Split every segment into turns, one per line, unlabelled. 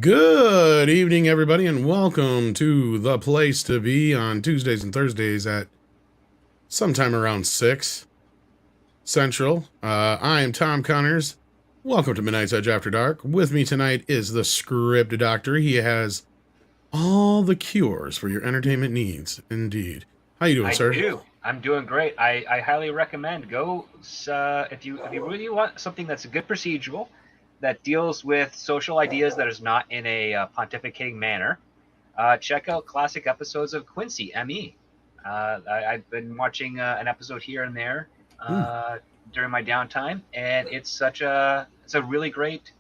Good evening, everybody, and welcome to The Place to Be on Tuesdays and Thursdays at sometime around 6 Central. I am Tom Connors. Welcome to Midnight's Edge After Dark. With me tonight is the Script Doctor. He has all the cures for your entertainment needs, indeed. How you doing, sir?
I do. I'm doing great. I highly recommend go if you really want something that's a good procedural that deals with social ideas that is not in a pontificating manner. Check out classic episodes of Quincy MEAD. I've been watching an episode here and there during my downtime, and it's a really great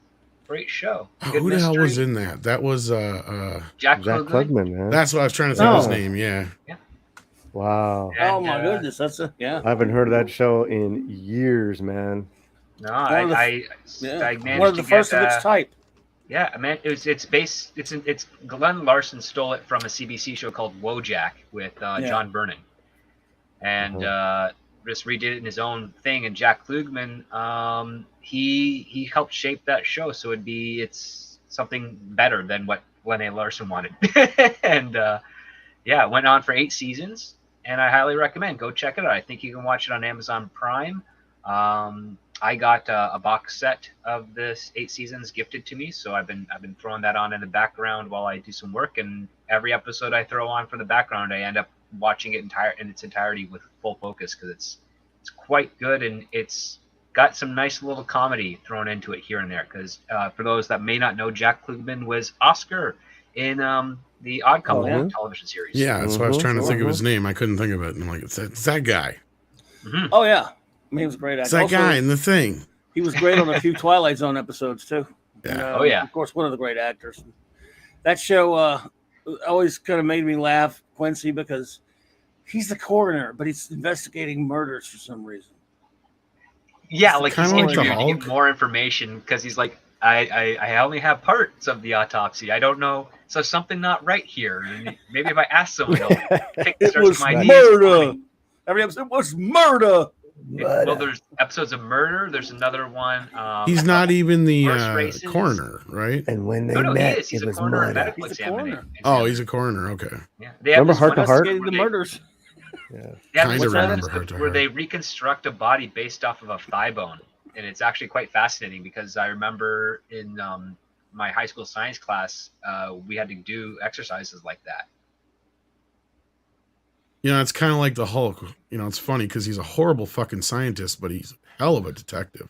show.
Who the hell was in that? That was
Jack
Klugman, man.
That's what I was trying to think of his name. Yeah.
Wow.
And,
oh my goodness, I
haven't heard of that show in years, man.
No, I managed
one of the
to
first
get,
of its type.
Yeah, I mean, it's Glenn Larson stole it from a CBC show called Wojak with John Vernon, and just redid it in his own thing. And Jack Klugman, he helped shape that show, so it's something better than what Glenn A. Larson wanted. And it went on for 8 seasons, and I highly recommend go check it out. I think you can watch it on Amazon Prime. I got a box set of this 8 seasons gifted to me, so I've been throwing that on in the background while I do some work. And every episode I throw on for the background, I end up watching it in its entirety with full focus because it's quite good, and it's got some nice little comedy thrown into it here and there. Because for those that may not know, Jack Klugman was Oscar in the Odd Couple television series.
Yeah, that's why I was trying to think of his name. I couldn't think of it. And I'm like, it's that guy.
Mm-hmm. Oh yeah. I mean, he was a great actor.
It's that guy in The Thing.
He was great on a few Twilight Zone episodes too.
Yeah.
And, of course, one of the great actors. That show always kind of made me laugh, Quincy, because he's the coroner, but he's investigating murders for some reason.
Yeah, like he's
like
interviewing to get more information because he's like, I only have parts of the autopsy. I don't know. So something not right here. And maybe if I ask someone, they'll pick
it was murder. Every episode was murder.
Well, there's episodes of murder. There's another one.
He's not even the coroner, right?
And when they met,
he's
it was
murder.
He's a coroner.
Oh, he's a coroner. Okay.
Yeah.
Remember Heart to Heart?
The murders.
Yeah,
kind of remember Heart to
where
Heart.
they reconstruct a body based off of a thigh bone, and it's actually quite fascinating because I remember in my high school science class, we had to do exercises like that.
It's kind of like the Hulk. It's funny because he's a horrible fucking scientist, but he's a hell of a detective.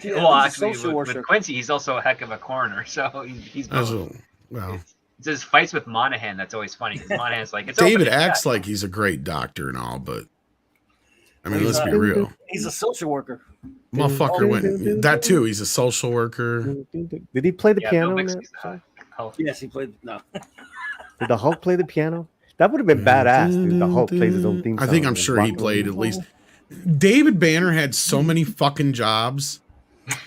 Well, actually, with Quincy, he's also a heck of a coroner. So he's both. It's his fights with Monahan that's always funny. Monahan's like, it's
David acts like he's a great doctor and all, but I mean, let's be real.
He's a social worker.
Motherfucker went that too. He's a social worker.
Did he play the piano?
Yes, he played. No.
Did the Hulk play the piano? That would have been badass, dude. The Hulk plays his own theme song.
I think I'm sure he played at least. David Banner had so many fucking jobs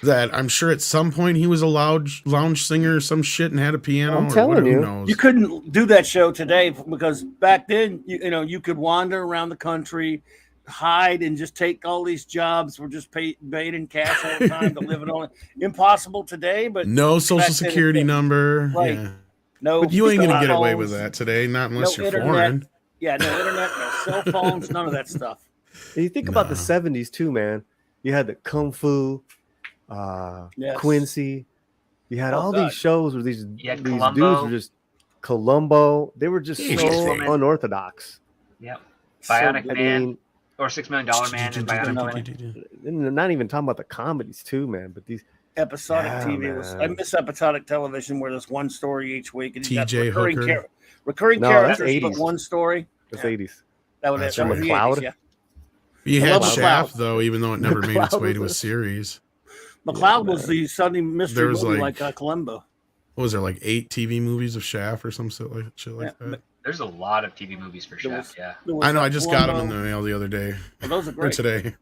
that I'm sure at some point he was a lounge singer or some shit and had a piano.
I'm telling you,
knows.
You couldn't do that show today because back then, you could wander around the country, hide, and just take all these jobs for just paid in cash all the time to live it on. Impossible today, but
no social security number.
Right.
Yeah.
No,
but you ain't gonna get away with that today, not unless you're foreign.
Yeah, no internet, no cell phones, none of that stuff.
And you think about the 70s too, man. You had the Kung Fu, Quincy. You had all these shows where these dudes were just Columbo. They were just so unorthodox.
Yep. Bionic Man or $6 Million Man and Bionic Man.
Not even talking about the comedies too, man. But these
Episodic TV was. I miss episodic television where there's one story each week and you got recurring characters, but one story.
That's 80s.
That was
McCloud.
80s, yeah.
You had Shaft though, even though it never made its way to a series.
McCloud was the Sunday mystery movie like Columbo.
What was there, like 8 TV movies of Shaft or some shit like that?
There's a lot of TV movies for Shaft.
I know. I just got them in the mail the other day.
Well, those are great.
Or today.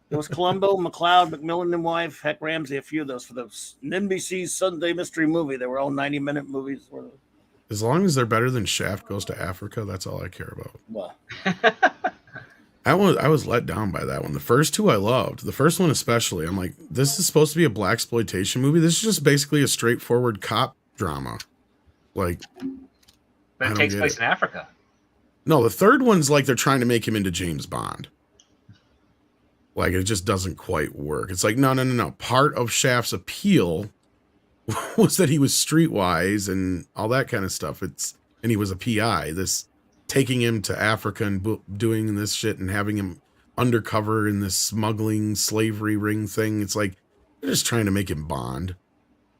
There was Columbo, McCloud, McMillan and Wife, Heck Ramsey, a few of those for the NBC's Sunday mystery movie. They were all 90-minute movies.
As long as they're better than Shaft Goes to Africa, that's all I care about.
Well.
I was let down by that one. The first two I loved. The first one especially. I'm like, this is supposed to be a blaxploitation movie. This is just basically a straightforward cop drama. Like,
but it takes place in Africa.
No, the third one's like they're trying to make him into James Bond. Like, it just doesn't quite work. It's like, no. Part of Shaft's appeal was that he was streetwise and all that kind of stuff. And he was a PI. This taking him to Africa and doing this shit and having him undercover in this smuggling slavery ring thing. It's like they're just trying to make him Bond.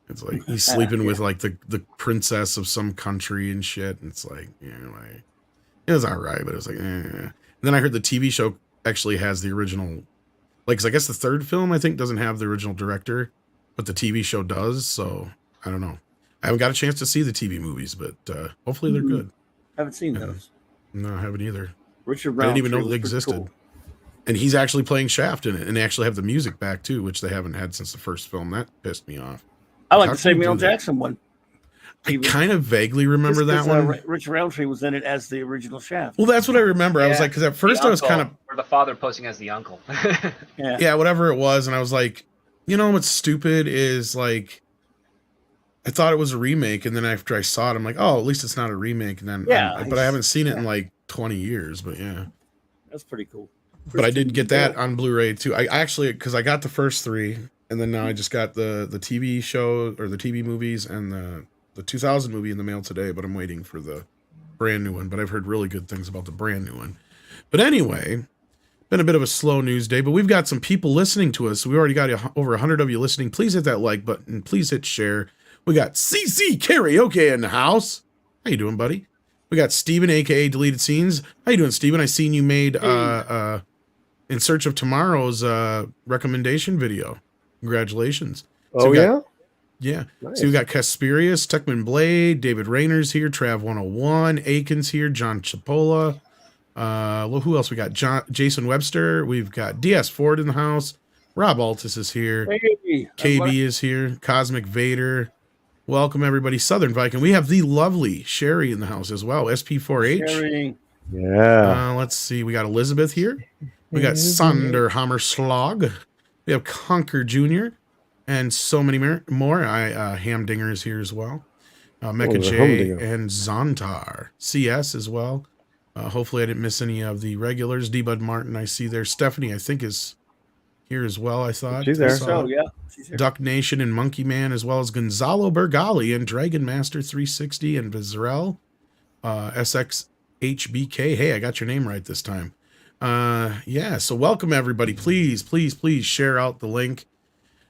It's like he's sleeping with like the princess of some country and shit. And it's like, like it was all right, but it was like, And then I heard the TV show actually has the original. Like, 'cause I guess the third film, I think, doesn't have the original director, but the TV show does. So, I don't know. I haven't got a chance to see the TV movies, but hopefully they're good.
Haven't seen those.
No, I haven't either.
Richard
I didn't even know they existed. Cool. And he's actually playing Shaft in it, and they actually have the music back, too, which they haven't had since the first film. That pissed me off.
I like the Samuel Jackson one.
I kind of vaguely remember that one.
Richard Roundtree was in it as the original Shaft.
Well, that's what I remember. I was like, because at first I was kind of...
Or the father posing as the uncle.
Yeah, whatever it was. And I was like, what's stupid is, like, I thought it was a remake. And then after I saw it, I'm like, oh, at least it's not a remake. And then, but I haven't seen it in, like, 20 years. But, yeah.
That's pretty cool.
But I did get that on Blu-ray, too. I actually... Because I got the first three. And then now I just got the TV show, or the TV movies, and the 2000 movie in the mail today, but I'm waiting for the brand new one. But I've heard really good things about the brand new one. But anyway, been a bit of a slow news day, but we've got some people listening to us. We already got over 100 of you listening. Please hit that like button. Please hit share. We got CC Karaoke in the house. How you doing, buddy? We got Steven, a.k.a. Deleted Scenes. How you doing, Steven? I seen you made In Search of Tomorrow's recommendation video. Congratulations.
So
Yeah.
Nice.
So we got Casperius, Techman Blade, David Rayner's here, Trav101, Aikens here, John Chipola. Who else we got? Jason Webster. We've got DS Ford in the house. Rob Altus is here.
Hey,
KB is here. Cosmic Vader. Welcome, everybody. Southern Viking. We have the lovely Sherry in the house as well. SP4H.
Sherry.
Yeah.
Let's see. We got Elizabeth here. We got Sander Hammerslag. We have Conquer Jr. And so many more. Hamdinger is here as well. Mecha J and Zontar. CS as well. Hopefully I didn't miss any of the regulars. D-Bud Martin, I see there. Stephanie, I think, is here as well, I thought.
She's there.
So, yeah. She's here.
Duck Nation and Monkey Man, as well as Gonzalo Bergali and Dragon Master 360 and Vizrel. SXHBK. Hey, I got your name right this time. So welcome, everybody. Please share out the link.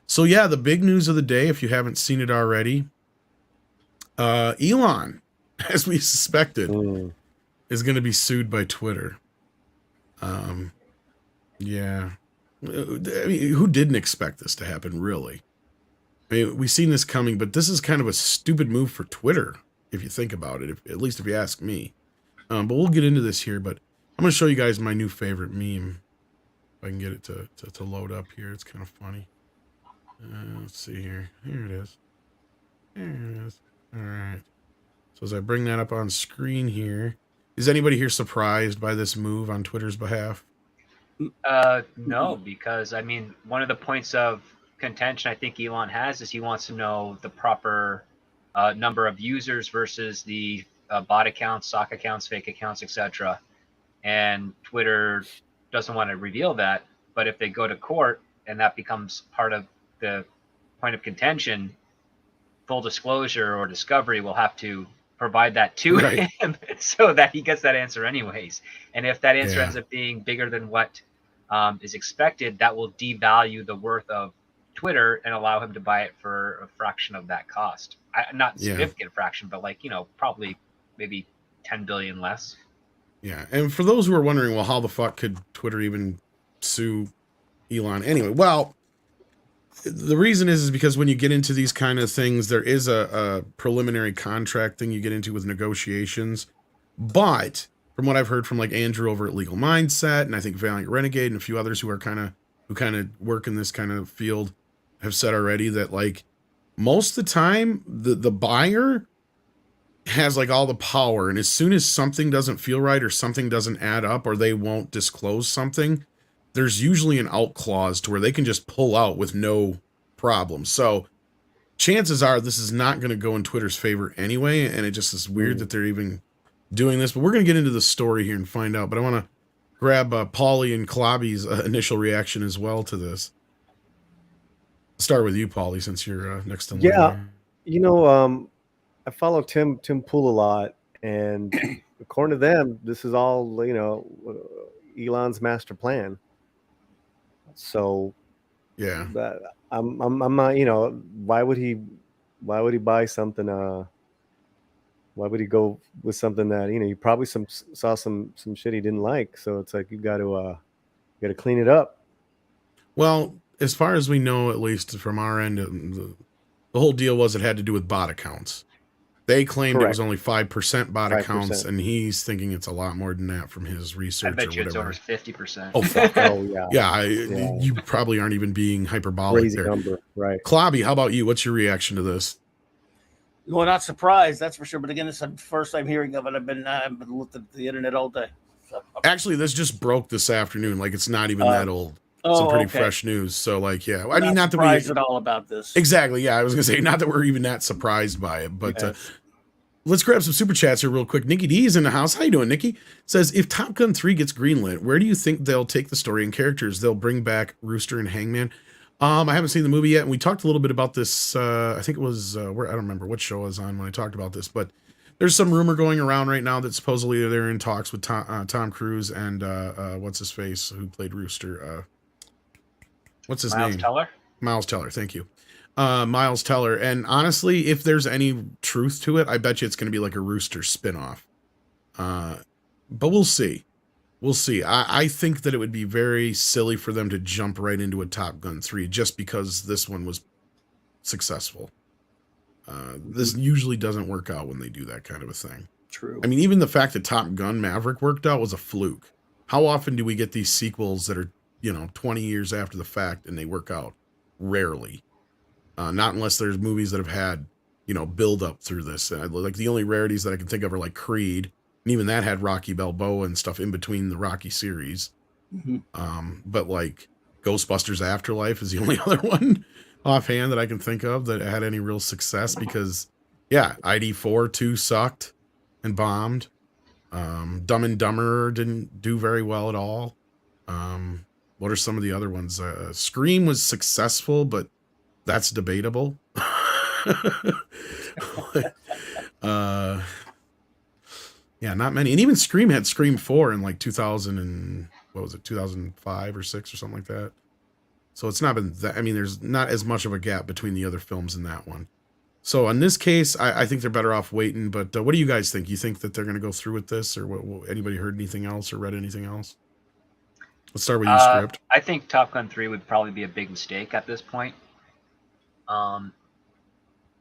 So, yeah, the big news of the day, if you haven't seen it already, Elon, as we suspected, is going to be sued by Twitter. Yeah. I mean, who didn't expect this to happen, really? I mean, we've seen this coming, but this is kind of a stupid move for Twitter, if you think about it, at least if you ask me. But we'll get into this here, but I'm going to show you guys my new favorite meme. If I can get it to load up here. It's kind of funny. Let's see here. Here it is. All right. So as I bring that up on screen here, is anybody here surprised by this move on Twitter's behalf?
No, because I mean, one of the points of contention I think Elon has is he wants to know the proper number of users versus the bot accounts, sock accounts, fake accounts, etc. And Twitter doesn't want to reveal that. But if they go to court and that becomes part of the point of contention, full disclosure or discovery will have to provide that to him so that he gets that answer anyways. And if that answer ends up being bigger than what is expected, that will devalue the worth of Twitter and allow him to buy it for a fraction of that cost. Not significant fraction, but like, probably maybe 10 billion less.
Yeah. And for those who are wondering, well, how the fuck could Twitter even sue Elon anyway? Well, the reason is because when you get into these kind of things, there is a preliminary contract thing you get into with negotiations. But from what I've heard from like Andrew over at Legal Mindset, and I think Valiant Renegade and a few others who kind of work in this kind of field have said already that like most of the time the buyer has like all the power, and as soon as something doesn't feel right or something doesn't add up or they won't disclose something, there's usually an out clause to where they can just pull out with no problem. So chances are this is not going to go in Twitter's favor anyway, and it just is weird that they're even doing this. But we're going to get into the story here and find out. But I want to grab Paulie and Klobby's initial reaction as well to this. Start with you, Paulie, since you're next in line.
Yeah, you know, I follow Tim Pool a lot, and according to them, this is all, you know, Elon's master plan. So
yeah,
I'm not, you know, why would he buy something? Why would he go with something that, you know, he probably saw some shit he didn't like? So it's like you got to clean it up.
Well, as far as we know, at least from our end, the whole deal was it had to do with bot accounts. They claimed Correct. It was only 5% bot 5%. Accounts, and he's thinking it's a lot more than that from his research.
I bet
or
you
whatever.
It's over 50%.
Oh, fuck.
Oh yeah.
Yeah, you probably aren't even being hyperbolic
Crazy
there.
Number, right?
Klobby, how about you? What's your reaction to this?
Well, not surprised, that's for sure. But again, this is the first time hearing of it. I've been looked at the internet all day. So.
Actually, this just broke this afternoon. Like, it's not even that old. Some pretty fresh news. So, like, yeah. I mean, not that we
at all about this.
Exactly. Yeah, I was gonna say not that we're even that surprised by it, but. Let's grab some super chats here real quick. Nikki D is in the house. How you doing, Nikki? Says, if Top Gun 3 gets greenlit, where do you think they'll take the story and characters? They'll bring back Rooster and Hangman. I haven't seen the movie yet, and we talked a little bit about this. I think it was where I don't remember what show I was on when I talked about this, but there's some rumor going around right now that supposedly they're in talks with Tom Cruise and what's his face who played Rooster. What's his name? Miles Teller. Thank you. Miles Teller. And honestly, if there's any truth to it, I bet you it's going to be like a Rooster spinoff. But we'll see. We'll see. I think that it would be very silly for them to jump right into a Top Gun 3 just because this one was successful. This usually doesn't work out when they do that kind of a thing.
True.
I mean, even the fact that Top Gun Maverick worked out was a fluke. How often do we get these sequels that are, 20 years after the fact and they work out? Rarely. Not unless there's movies that have had, build up through this. Like the only rarities that I can think of are like Creed, and even that had Rocky Balboa and stuff in between the Rocky series. Mm-hmm. But like Ghostbusters Afterlife is the only other one offhand that I can think of that had any real success because, yeah, ID4 2 sucked and bombed. Dumb and Dumber didn't do very well at all. What are some of the other ones? Scream was successful, but that's debatable. Yeah, not many. And even Scream had Scream 4 in like 2005 or 6 or something like that. So it's not been that, there's not as much of a gap between the other films in that one. So in this case, I think they're better off waiting. But what do you guys think? You think that they're going to go through with this, or anybody heard anything else or read anything else? Let's start with you, Script.
I think Top Gun 3 would probably be a big mistake at this point.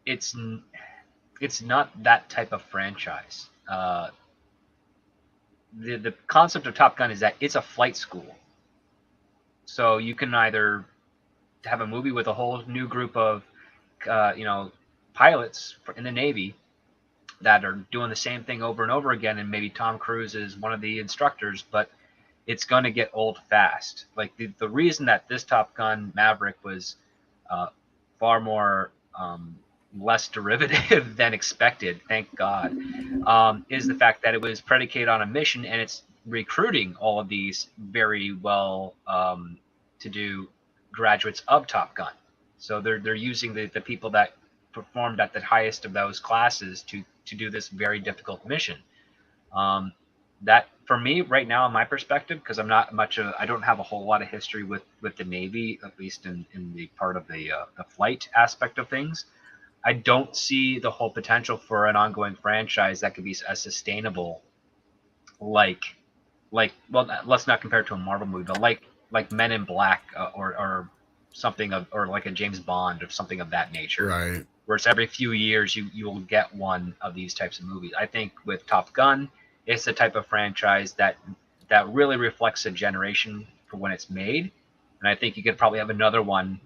It's not that type of franchise. The concept of Top Gun is that it's a flight school. So you can either have a movie with a whole new group of, pilots in the Navy that are doing the same thing over and over again, and maybe Tom Cruise is one of the instructors, but it's going to get old fast. Like the reason that this Top Gun Maverick was far more less derivative than expected, thank God, is the fact that it was predicated on a mission, and it's recruiting all of these very well to do graduates of Top Gun. So they're using the people that performed at the highest of those classes to do this very difficult mission. That for me right now, in my perspective, because I'm not I don't have a whole lot of history with the Navy, at least in the part of the flight aspect of things. I don't see the whole potential for an ongoing franchise that could be as sustainable, well, let's not compare it to a Marvel movie, but like Men in Black or something or like a James Bond or something of that nature.
Right. Where
it's every few years you will get one of these types of movies. I think with Top Gun, it's the type of franchise that really reflects a generation for when it's made. And I think you could probably have another one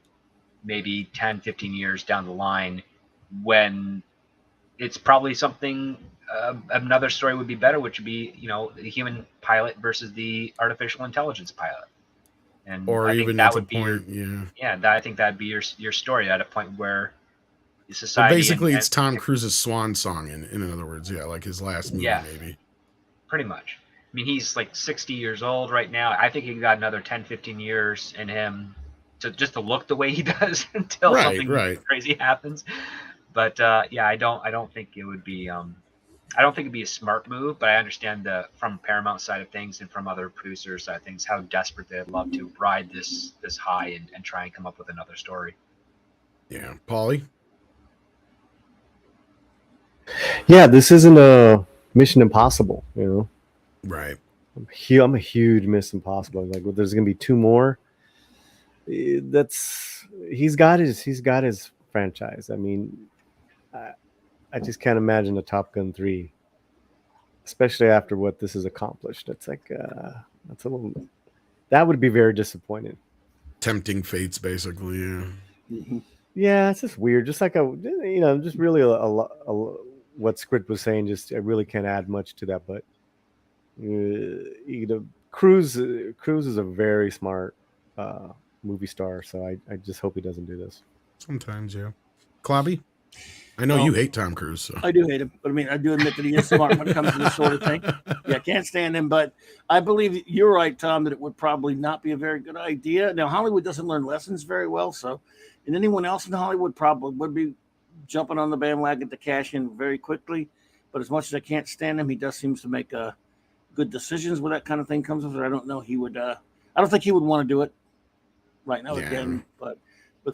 maybe 10, 15 years down the line when it's probably something, another story would be better, which would be, the human pilot versus the artificial intelligence pilot. And
or
I
even
think that
at
would
the point,
I think that'd be your story at a point where society.
But basically, it's Tom Cruise's swan song. In other words, yeah, like his last movie, maybe.
Pretty much. I mean, he's like 60 years old right now. I think he got another 10, 15 years in him to look the way he does until something crazy happens. But yeah, I don't think it would be. I don't think it'd be a smart move, but I understand from Paramount side of things and from other producers side of things how desperate they'd love to ride this high and try and come up with another story.
Yeah, Paulie.
Yeah, this isn't a Mission Impossible, you know.
Right.
I'm a huge Mission Impossible. Like, well, there's gonna be 2 more. He's got his franchise. I mean, I just can't imagine a Top Gun 3, especially after what this has accomplished. It's like that would be very disappointing.
Tempting fates, basically. Yeah.
Mm-hmm. Yeah, it's just weird. Just like just really what Squid was saying. Just I really can't add much to that, but Cruise is a very smart movie star, so I just hope he doesn't do this.
Sometimes, yeah. Clobby? I know you hate Tom Cruise. So.
I do hate him, but I mean, I do admit that he is smart when it comes to this sort of thing. Yeah, I can't stand him, but I believe you're right, Tom, that it would probably not be a very good idea. Now, Hollywood doesn't learn lessons very well, and anyone else in Hollywood probably would be jumping on the bandwagon to cash in very quickly. But as much as I can't stand him, he does seem to make good decisions when that kind of thing comes up. I don't know he would. I don't think he would want to do it right now again, but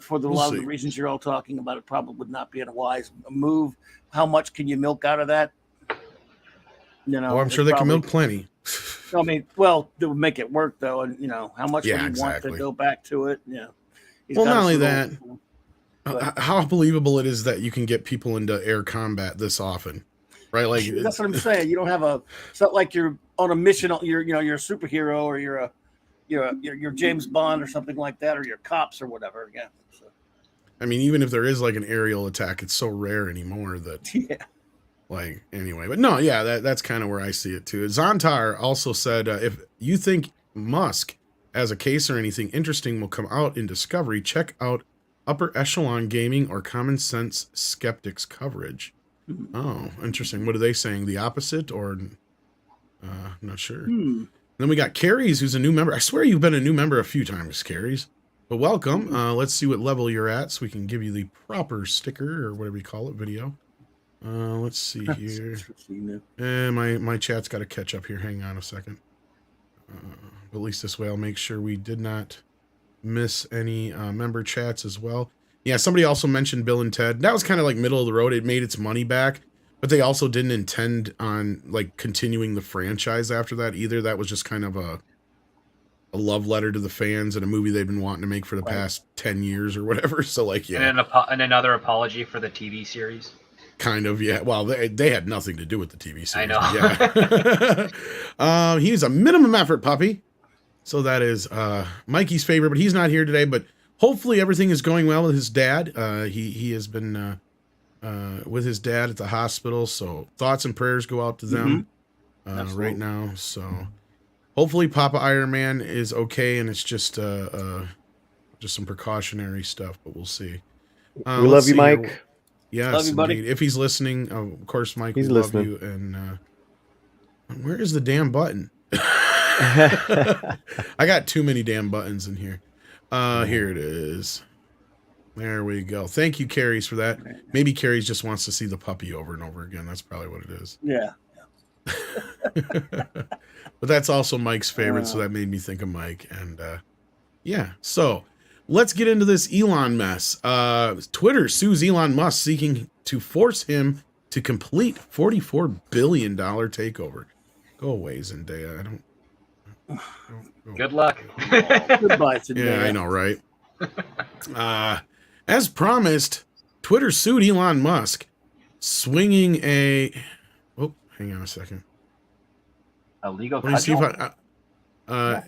for a lot of the reasons you're all talking about, it probably would not be a wise move. How much can you milk out of that? You know,
I'm sure they can milk plenty.
I mean, well, it would make it work though, and how much would he want to go back to it? Yeah.
Well, not only that, how believable it is that you can get people into air combat this often, right? Like
that's what I'm saying. You don't have it's not like you're on a mission. You're a superhero or you're James Bond or something like that, or you're cops or whatever. Yeah. So.
I mean, even if there is like an aerial attack, it's so rare anymore that like anyway. But no, yeah, that's kind of where I see it too. Zontar also said if you think Musk as a case or anything interesting will come out in Discovery, check out Upper Echelon Gaming or Common Sense Skeptics coverage. Oh, interesting. What are they saying? The opposite or not sure. Then we got Carries, who's a new member. I swear you've been a new member a few times, Carries. But welcome. Let's see what level you're at so we can give you the proper sticker or whatever you call it, video. Let's see here. My chat's got to catch up here. Hang on a second. At least this way I'll make sure we did not miss any member chats as well. Yeah, somebody also mentioned Bill and Ted. That was kind of like middle of the road. It made its money back. But they also didn't intend on like continuing the franchise after that either. That was just kind of a love letter to the fans and a movie they've been wanting to make for the past 10 years or whatever. So like, yeah.
And another apology for the TV series.
Kind of, yeah. Well, they had nothing to do with the TV series.
I know.
Yeah. He's a minimum effort puppy. So that is Mikey's favorite, but he's not here today. But hopefully everything is going well with his dad. He has been with his dad at the hospital. So thoughts and prayers go out to them right now. So hopefully Papa Iron Man is okay, and it's just some precautionary stuff, but we'll see.
We love you, Mike.
Yes,
love you, buddy.
Indeed. If he's listening, of course, Mike,
he's
listening.
Love
you. And where is the damn button? I got too many damn buttons in here. Here it is. There we go. Thank you, Carries, for that. Maybe Carries just wants to see the puppy over and over again. That's probably what it is.
Yeah.
But that's also Mike's favorite, so that made me think of Mike. And yeah, so let's get into this Elon mess. Twitter sues Elon Musk, seeking to force him to complete $44 billion takeover. Go away, Zendaya. I don't.
Good luck.
Goodbye, Zendaya.
Yeah, I know, right? As promised, Twitter sued Elon Musk, swinging a. Oh, hang on a second.
A legal
Let me see if
cudgel?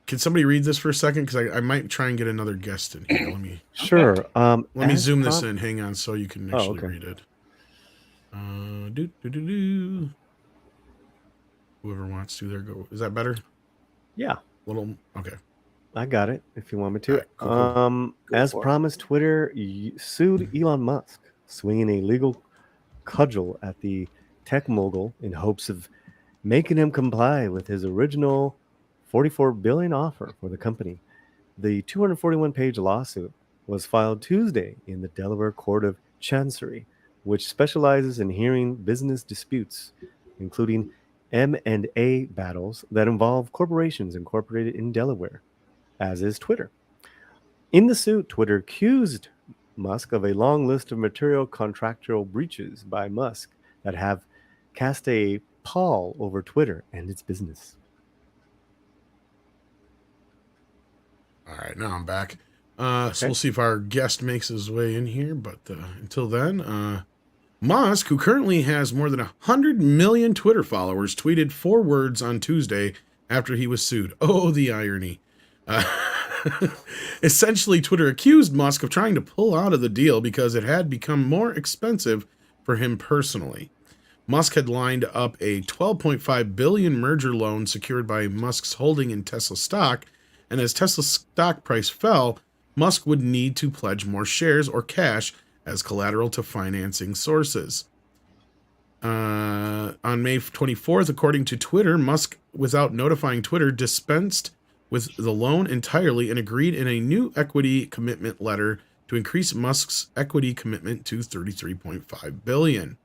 Can somebody read this for a second? Because I might try and get another guest in here. Let me.
Sure.
Let me zoom this in. Hang on, so you can actually read it. Whoever wants to, there go. Is that better?
Yeah.
Okay.
I got it. If you want me to.
Right, cool.
As promised, Twitter sued Elon Musk. swinging a legal cudgel at the tech mogul in hopes of making him comply with his original $44 billion offer for the company. The 241-page lawsuit was filed Tuesday in the Delaware Court of Chancery, which specializes in hearing business disputes, including M&A battles that involve corporations incorporated in Delaware, as is Twitter. In the suit, Twitter accused Musk of a long list of material contractual breaches by Musk that have cast a pall over Twitter and its business.
All right, now I'm back. So we'll see if our guest makes his way in here. But until then, Musk, who currently has more than 100 million Twitter followers, tweeted 4 words on Tuesday after he was sued. Oh, the irony. Essentially, Twitter accused Musk of trying to pull out of the deal because it had become more expensive for him personally. Musk had lined up a $12.5 billion merger loan secured by Musk's holding in Tesla stock, and as Tesla's stock price fell, Musk would need to pledge more shares or cash as collateral to financing sources. On May 24th, according to Twitter, Musk, without notifying Twitter, dispensed with the loan entirely and agreed in a new equity commitment letter to increase Musk's equity commitment to $33.5 billion.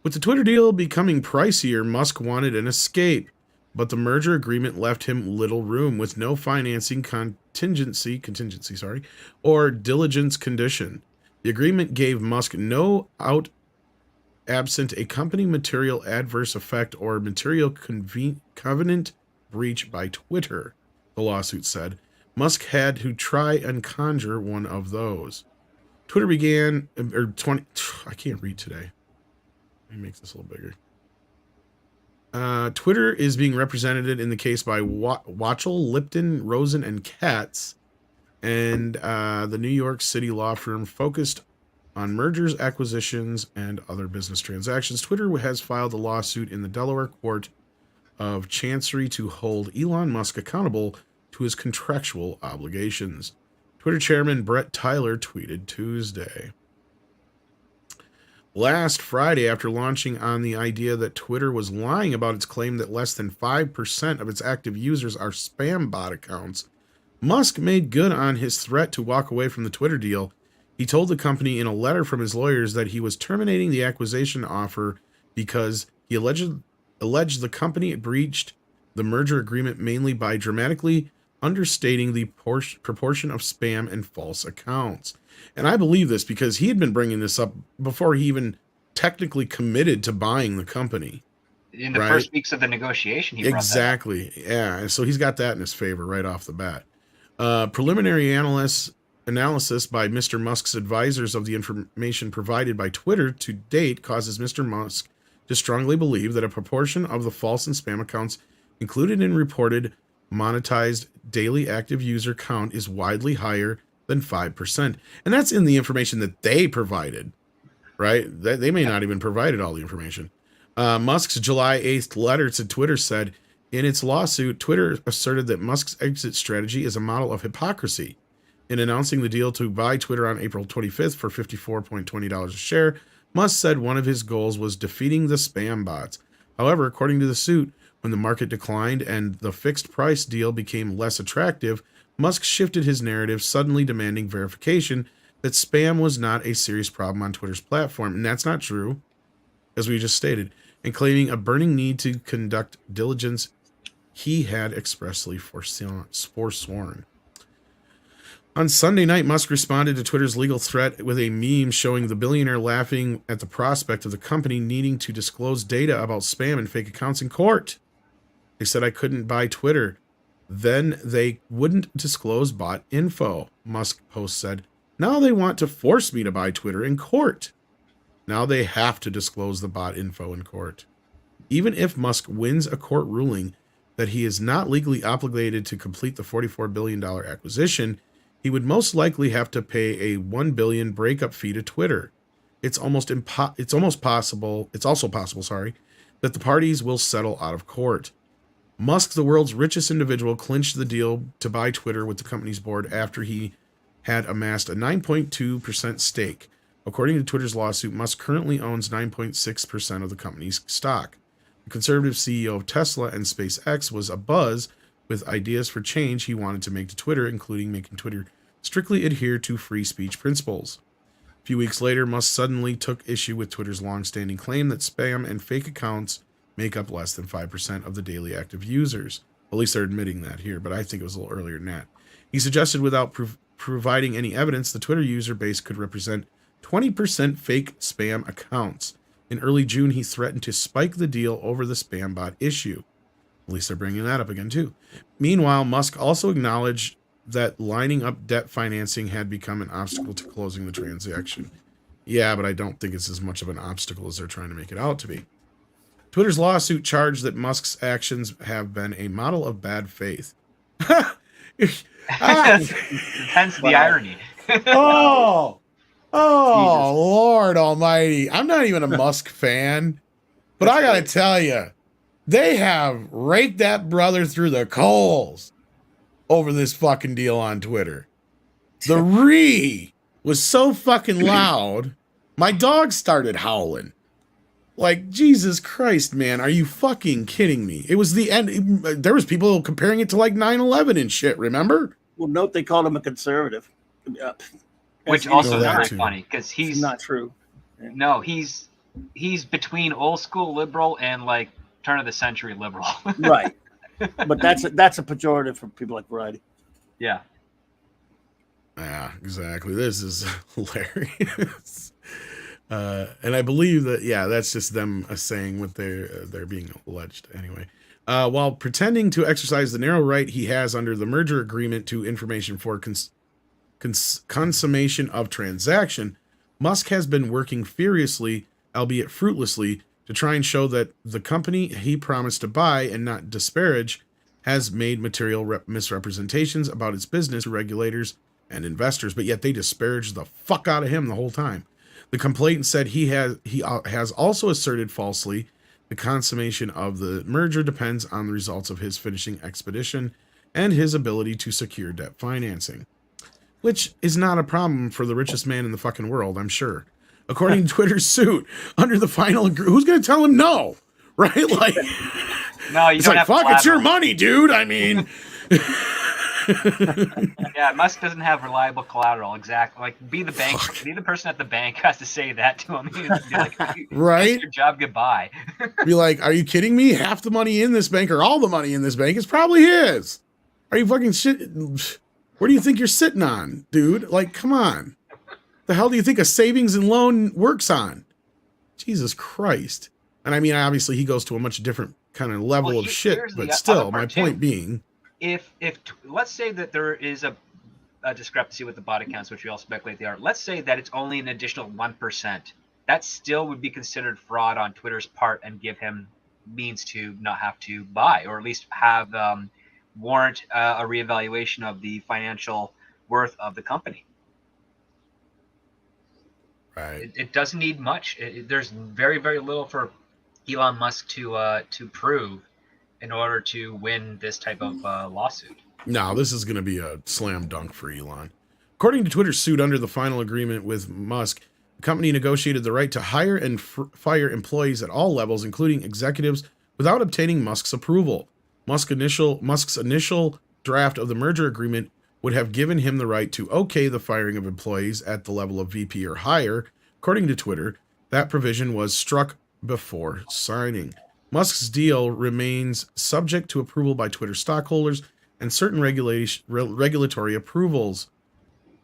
With the Twitter deal becoming pricier, Musk wanted an escape, but the merger agreement left him little room with no financing contingency, or diligence condition. The agreement gave Musk no out absent a company material adverse effect or material covenant breach by Twitter, the lawsuit said. Musk had to try and conjure one of those. Twitter began, I can't read today. Let me make this a little bigger. Twitter is being represented in the case by Watchell, Lipton, Rosen, and Katz, and the New York City law firm focused on mergers, acquisitions, and other business transactions. Twitter has filed a lawsuit in the Delaware Court of Chancery to hold Elon Musk accountable to his contractual obligations. Twitter chairman Brett Tyler tweeted Tuesday. Last Friday, after launching on the idea that Twitter was lying about its claim that less than 5% of its active users are spam bot accounts, Musk made good on his threat to walk away from the Twitter deal. He told the company in a letter from his lawyers that he was terminating the acquisition offer because he alleged the company breached the merger agreement mainly by dramatically understating the proportion of spam and false accounts. And I believe this because he had been bringing this up before he even technically committed to buying the company.
In the first weeks of the negotiation, he brought that up.
Yeah. So he's got that in his favor right off the bat. Preliminary analysis by Mr. Musk's advisors of the information provided by Twitter to date causes Mr. Musk to strongly believe that a proportion of the false and spam accounts included in reported monetized daily active user count is widely higher than 5%. And that's in the information that they provided, right? They may not even provided all the information. Musk's July 8th letter to Twitter said, in its lawsuit, Twitter asserted that Musk's exit strategy is a model of hypocrisy. In announcing the deal to buy Twitter on April 25th for $54.20 a share, Musk said one of his goals was defeating the spam bots. However, according to the suit, when the market declined and the fixed price deal became less attractive, Musk shifted his narrative, suddenly demanding verification that spam was not a serious problem on Twitter's platform. And that's not true, as we just stated, and claiming a burning need to conduct diligence he had expressly forsworn. On Sunday night, Musk responded to Twitter's legal threat with a meme showing the billionaire laughing at the prospect of the company needing to disclose data about spam and fake accounts in court. They said I couldn't buy Twitter. Then they wouldn't disclose bot info, Musk post said. Now they want to force me to buy Twitter in court. Now they have to disclose the bot info in court. Even if Musk wins a court ruling that he is not legally obligated to complete the $44 billion acquisition, he would most likely have to pay a $1 billion breakup fee to Twitter. It's also possible, that the parties will settle out of court. Musk, the world's richest individual, clinched the deal to buy Twitter with the company's board after he had amassed a 9.2% stake. According to Twitter's lawsuit, Musk currently owns 9.6% of the company's stock. The conservative CEO of Tesla and SpaceX was abuzz with ideas for change he wanted to make to Twitter, including making Twitter strictly adhere to free speech principles. A few weeks later, Musk suddenly took issue with Twitter's long-standing claim that spam and fake accounts make up less than 5% of the daily active users. At least they're admitting that here, but I think it was a little earlier than that. He suggested without providing any evidence, the Twitter user base could represent 20% fake spam accounts. In early June, he threatened to spike the deal over the spam bot issue. At least they're bringing that up again, too. Meanwhile, Musk also acknowledged that lining up debt financing had become an obstacle to closing the transaction. Yeah, but I don't think it's as much of an obstacle as they're trying to make it out to be. Twitter's lawsuit charged that Musk's actions have been a model of bad faith.
Hence the irony.
Oh, Lord almighty. I'm not even a Musk fan, but I gotta tell you, they have raked that brother through the coals over this fucking deal on Twitter. The ree was so fucking loud, my dog started howling. Like, Jesus Christ, man, are you fucking kidding me? It was the end. There was people comparing it to like 9/11 and shit, remember?
Well, note they called him a conservative.
Which also is
that
very
too.
funny because he's
not true.
No, he's between old school liberal and like turn of the century liberal.
Right. But that's a pejorative for people like Variety.
Yeah.
Yeah, exactly. This is hilarious. And I believe that, yeah, that's just them saying what they're being alleged anyway. While pretending to exercise the narrow right he has under the merger agreement to information for consummation of transaction, Musk has been working furiously, albeit fruitlessly, to try and show that the company he promised to buy and not disparage has made material misrepresentations about its business to regulators and investors, but yet they disparaged the fuck out of him the whole time. The complainant said he has also asserted falsely the consummation of the merger depends on the results of his finishing expedition and his ability to secure debt financing. Which is not a problem for the richest man in the fucking world, I'm sure. According to Twitter's suit, under the final agreement, who's going to tell him no? Right? Like,
no, you
it's
don't
like,
have
fuck, it's your money, dude. I mean,
yeah, Musk doesn't have reliable collateral. Exactly. Like, be the bank, be the person at the bank has to say that to him. Be like,
right?
That's your job, goodbye.
Be like, are you kidding me? Half the money in this bank or all the money in this bank is probably his. Are you fucking shit? Where do you think you're sitting on, dude? Like, come on. The hell do you think a savings and loan works on? Jesus Christ. And I mean, obviously he goes to a much different kind of level of shit, but still, my point being,
if let's say that there is a discrepancy with the bot accounts, which we all speculate they are, let's say that it's only an additional 1%, that still would be considered fraud on Twitter's part and give him means to not have to buy, or at least have warrant a reevaluation of the financial worth of the company.
right?
It doesn't need much. There's very, very little for Elon Musk to prove in order to win this type of lawsuit.
No, this is going to be a slam dunk for Elon. According to Twitter's suit, under the final agreement with Musk, the company negotiated the right to hire and fire employees at all levels, including executives, without obtaining Musk's approval. Musk's initial draft of the merger agreement would have given him the right to okay the firing of employees at the level of VP or higher. According to Twitter, that provision was struck before signing. Musk's deal remains subject to approval by Twitter stockholders and certain regulatory approvals.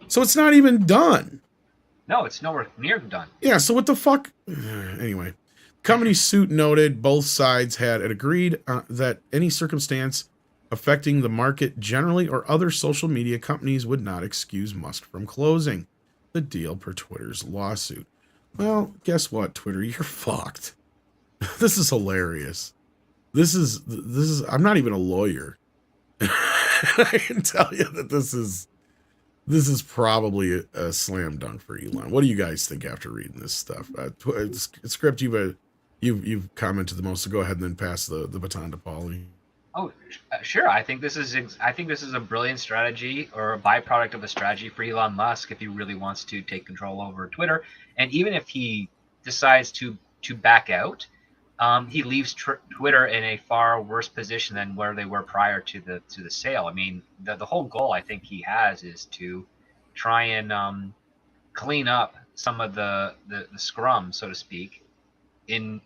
So it's not even done.
No, it's nowhere near done.
Yeah, so what the fuck? Anyway, company suit noted both sides had agreed that any circumstance affecting the market generally or other social media companies would not excuse Musk from closing the deal per Twitter's lawsuit. Well, guess what, Twitter? You're fucked. This is hilarious. This is I'm not even a lawyer. I can tell you that this is probably a slam dunk for Elon. What do you guys think after reading this stuff? Script, you've commented the most, so go ahead and then pass the baton to Paulie.
Oh, sure. I think this is a brilliant strategy, or a byproduct of a strategy for Elon Musk if he really wants to take control over Twitter. And even if he decides to back out, he leaves Twitter in a far worse position than where they were prior to the sale. I mean, the whole goal I think he has is to try and clean up some of the scrum, so to speak, in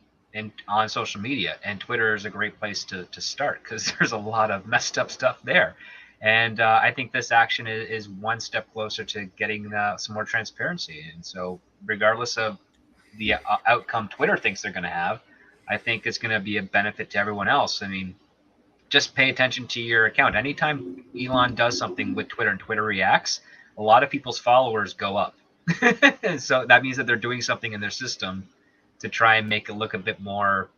on social media, and Twitter is a great place to start because there's a lot of messed up stuff there. And I think this action is one step closer to getting some more transparency. And so, regardless of the outcome Twitter thinks they're going to have, I think it's going to be a benefit to everyone else. I mean, just pay attention to your account. Anytime Elon does something with Twitter and Twitter reacts, a lot of people's followers go up. So that means that they're doing something in their system to try and make it look a bit more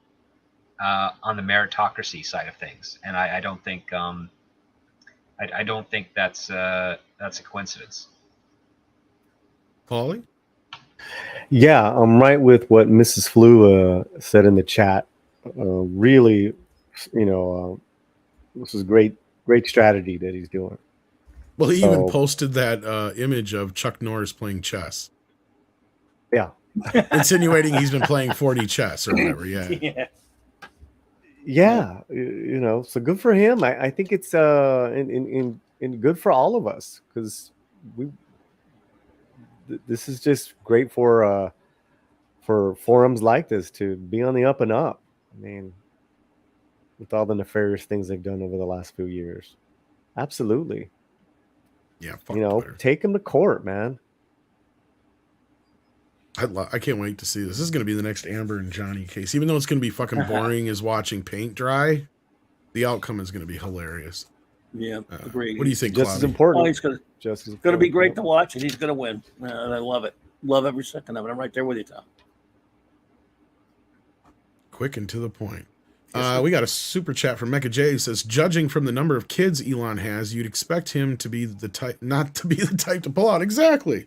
on the meritocracy side of things. And I don't think I don't think that's a coincidence.
Paulie?
Yeah, I'm right with what Mrs. Flew said in the chat. Really, this is great strategy that he's doing.
Well, he even posted that image of Chuck Norris playing chess.
Yeah.
Insinuating he's been playing 4D chess or whatever.
Yeah. So good for him. I think it's in good for all of us, because this is just great for forums like this to be on the up and up. I mean, with all the nefarious things they've done over the last few years. Absolutely.
Yeah. Twitter.
Take him to court, man.
I can't wait to see this. This is going to be the next Amber and Johnny case. Even though it's going to be fucking boring as watching paint dry, the outcome is going to be hilarious.
Yeah, agreed.
What do you think,
Just as important.
It's going to be great to watch, and he's going to win. And I love it. Love every second of it. I'm right there with you, Tom.
Quick and to the point. We got a super chat from Mecha J who says, judging from the number of kids Elon has, you'd expect him to be the type, not to be the type to pull out. Exactly.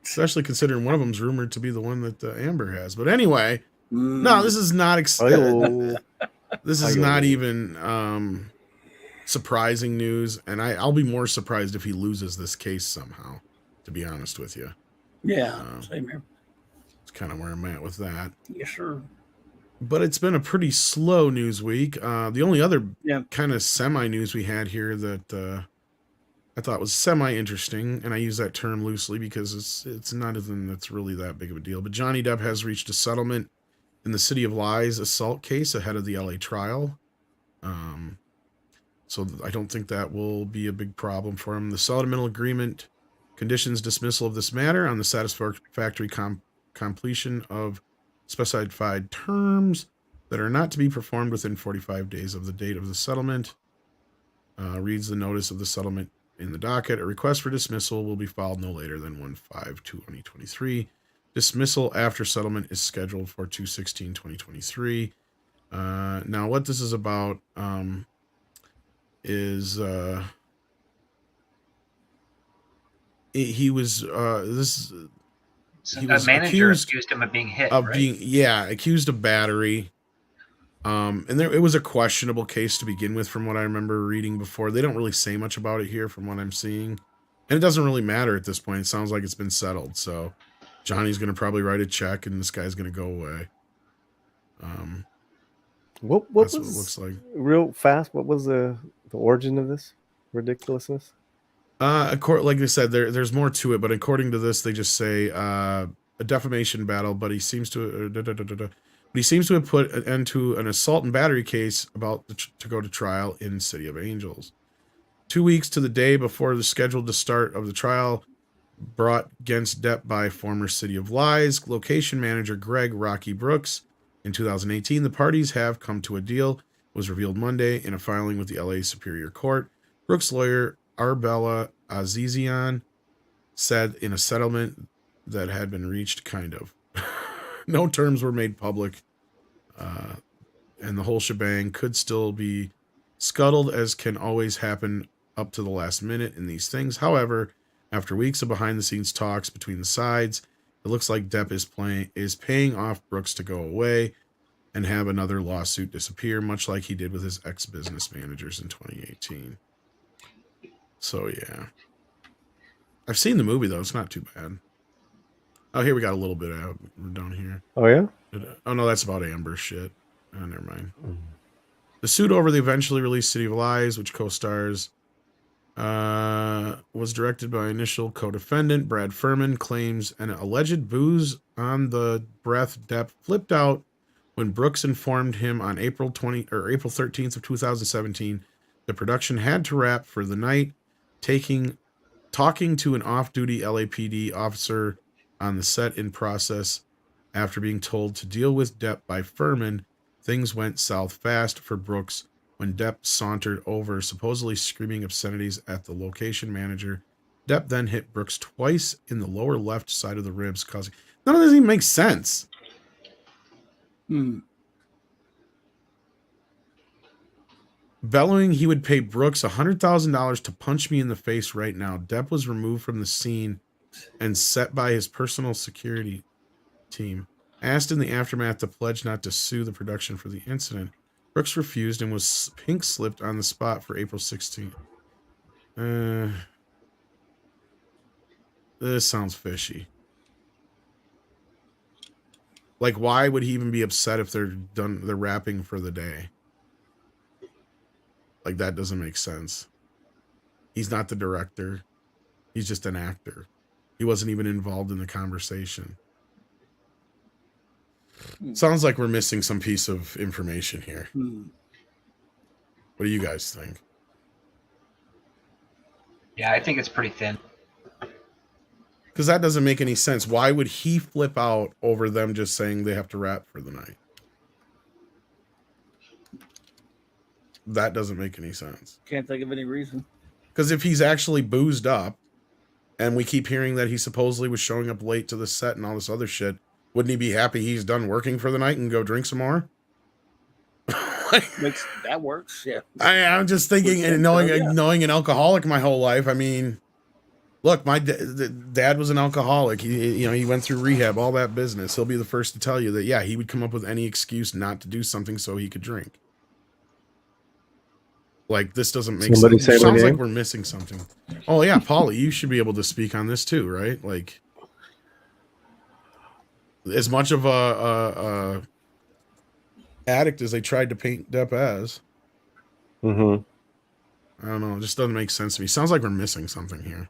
Especially considering one of them's rumored to be the one that Amber has. But anyway, no, this is not. This is not even surprising news, and I'll be more surprised if he loses this case somehow. To be honest with you.
Yeah, same here.
It's kind of where I'm at with that.
Yes, sir.
But it's been a pretty slow news week. The only other kind of semi news we had here that I thought was semi-interesting, and I use that term loosely because it's not anything that's really that big of a deal. But Johnny Depp has reached a settlement in the City of Lies assault case ahead of the LA trial. So I don't think that will be a big problem for him. The settlement agreement conditions dismissal of this matter on the satisfactory completion of specified terms that are not to be performed within 45 days of the date of the settlement. Reads the notice of the settlement in the docket. A request for dismissal will be filed no later than 1/5/2023. Dismissal after settlement is scheduled for 2/16/2023. Now, what this is about is he was
a manager accused him of being hit,
accused of battery. And it was a questionable case to begin with, from what I remember reading before. They don't really say much about it here from what I'm seeing. And it doesn't really matter at this point. It sounds like it's been settled. So Johnny's going to probably write a check and this guy's going to go away.
What
was
it
looks like.
Real fast, what was the origin of this ridiculousness?
Like I said, there's more to it, but according to this, they just say a defamation battle, but he seems to... He seems to have put an end to an assault and battery case about to go to trial in City of Angels. 2 weeks to the day before the scheduled start of the trial brought against Depp by former City of Lies location manager Greg Rocky Brooks. In 2018, the parties have come to a deal, was revealed Monday in a filing with the LA Superior Court. Brooks' lawyer, Arbella Azizian, said in a settlement that had been reached, kind of. No terms were made public, and the whole shebang could still be scuttled, as can always happen up to the last minute in these things. However, after weeks of behind-the-scenes talks between the sides, it looks like Depp is paying off Brooks to go away, and have another lawsuit disappear, much like he did with his ex-business managers in 2018. So, yeah. I've seen the movie, though. It's not too bad. Oh, here we got a little bit out down here.
Oh, yeah?
Oh, no, that's about Amber shit. Oh, never mind. The suit over the eventually released City of Lies, which co-stars, was directed by initial co-defendant Brad Furman, claims an alleged booze on the breath Depp flipped out when Brooks informed him on April 13th of 2017 the production had to wrap for the night, talking to an off-duty LAPD officer on the set in process. After being told to deal with Depp by Furman, things went south fast for Brooks when Depp sauntered over, supposedly screaming obscenities at the location manager. Depp then hit Brooks twice in the lower left side of the ribs, causing... None of this even makes sense. Bellowing he would pay Brooks $100,000 to punch me in the face right now. Depp was removed from the scene and set by his personal security team. Asked in the aftermath to pledge not to sue the production for the incident, Brooks refused and was pink slipped on the spot for April 16th. This sounds fishy. Like, why would he even be upset if they're wrapping for the day? Like, that doesn't make sense. He's not the director. He's just an actor. He wasn't even involved in the conversation. Sounds like we're missing some piece of information here. What do you guys think?
Yeah, I think it's pretty thin.
Because that doesn't make any sense. Why would he flip out over them just saying they have to wrap for the night? That doesn't make any sense.
Can't think of any reason.
Because if he's actually boozed up, and we keep hearing that he supposedly was showing up late to the set and all this other shit, wouldn't he be happy he's done working for the night and go drink some more?
That works, yeah.
I'm just thinking, and knowing an alcoholic my whole life, I mean, look, my dad was an alcoholic. He went through rehab, all that business. He'll be the first to tell you that, yeah, he would come up with any excuse not to do something so he could drink. Like, this doesn't make sense. It sounds like we're missing something. Oh, yeah, Paulie, you should be able to speak on this too, right? Like, as much of a addict as they tried to paint Depp as. I don't know. It just doesn't make sense to me. Sounds like we're missing something here.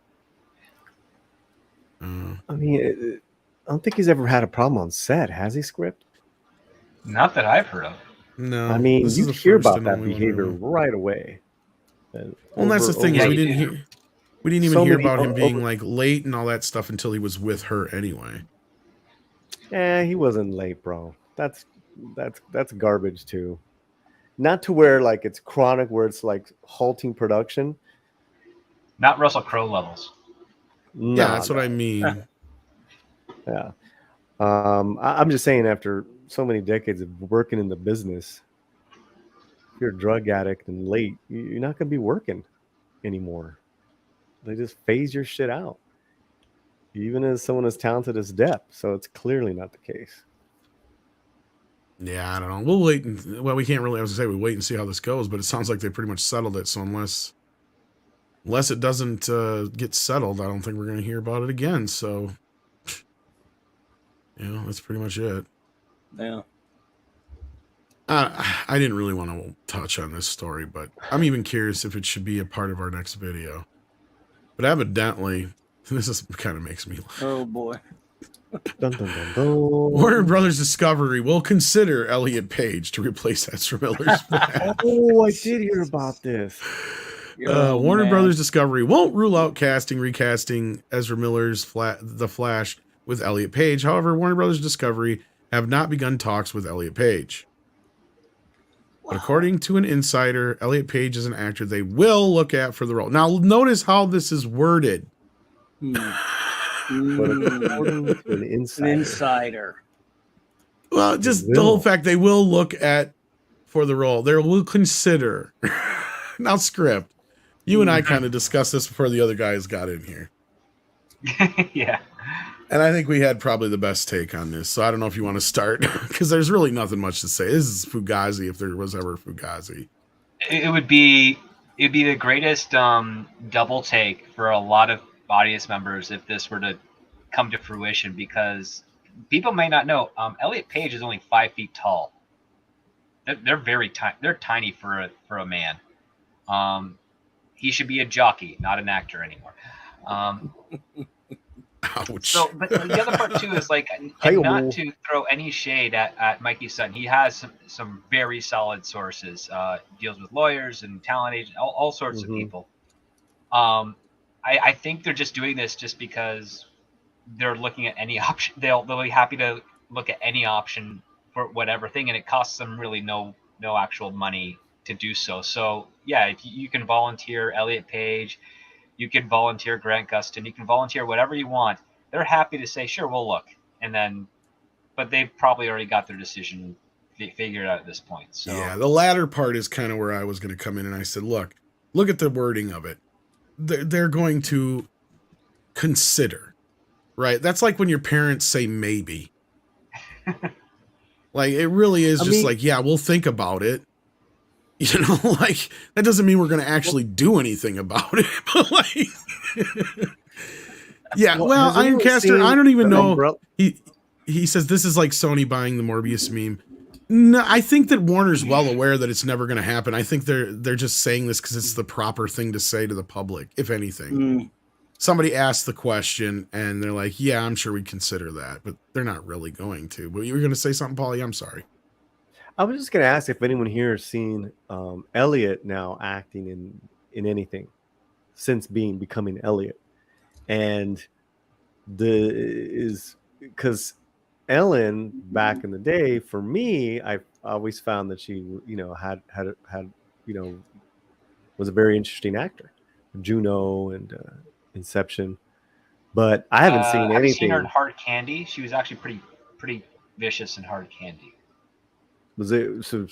I mean, I don't think he's ever had a problem on set, has he, Script?
Not that I've heard of.
No.
I mean, you hear about that behavior right away.
Well, that's the thing is we didn't even hear about him being like late and all that stuff until he was with her anyway.
He wasn't late, bro. That's garbage too. Not to where like it's chronic, where it's like halting production.
Not Russell Crowe levels.
Yeah, that's what I mean.
Yeah. I'm just saying, after so many decades of working in the business, if you're a drug addict and late, you're not going to be working anymore. They just phase your shit out, even as someone as talented as Depp. So it's clearly not the case.
Yeah, I don't know. We'll wait. We can't really, as I say, we wait and see how this goes, but it sounds like they pretty much settled it. So unless it doesn't get settled, I don't think we're going to hear about it again. So, that's pretty much it.
Yeah.
I didn't really want to touch on this story, but I'm even curious if it should be a part of our next video. But evidently, this kind of makes me laugh.
Oh, boy.
Dun, dun, dun, dun.
Warner Brothers Discovery will consider Elliot Page to replace Ezra Miller's Flash.
Oh, I did hear about this.
Warner Brothers Discovery won't rule out recasting Ezra Miller's The Flash with Elliot Page. However, Warner Brothers Discovery have not begun talks with Elliot Page. But according to an insider, Elliot Page is an actor they will look at for the role. Now, notice how this is worded.
But according to an insider.
Well, just the whole fact they will look at for the role. They will consider. Now, Script, you and I kind of discussed this before the other guys got in here.
Yeah.
And I think we had probably the best take on this. So I don't know if you want to start because there's really nothing much to say. This is Fugazi if there was ever Fugazi.
It'd be the greatest double take for a lot of audience members if this were to come to fruition, because people may not know Elliot Page is only 5 feet tall. They're very tiny. They're tiny for a man. He should be a jockey, not an actor anymore.
Ouch.
So, but the other part too is like, and not to throw any shade at Mikey Sutton. He has some very solid sources. Deals with lawyers and talent agents, all sorts of people. I think they're just doing this just because they're looking at any option. They'll be happy to look at any option for whatever thing, and it costs them really no actual money to do so. So yeah, if you can volunteer Elliot Page, you can volunteer Grant Gustin, you can volunteer whatever you want. They're happy to say, sure, we'll look. And then, but they've probably already got their decision figured out at this point. So
yeah, the latter part is kind of where I was going to come in. And I said, look at the wording of it. They're going to consider, right? That's like when your parents say maybe. Like, it really is like, yeah, we'll think about it. You know, like, that doesn't mean we're going to actually do anything about it. But like, yeah, well, Ironcaster, I don't even know. He says this is like Sony buying the Morbius meme. No, I think that Warner's well aware that it's never going to happen. I think they're just saying this because it's the proper thing to say to the public, if anything. Somebody asked the question and they're like, yeah, I'm sure we'd consider that, but they're not really going to. But you were going to say something, Paulie? I'm sorry.
I was just going to ask if anyone here has seen Elliot now acting in anything since becoming Elliot. And because Ellen back in the day, for me, I always found that she, had was a very interesting actor. Juno and Inception, but I haven't seen anything.
Have you seen her in Hard Candy? She was actually pretty vicious in Hard Candy.
Was it? So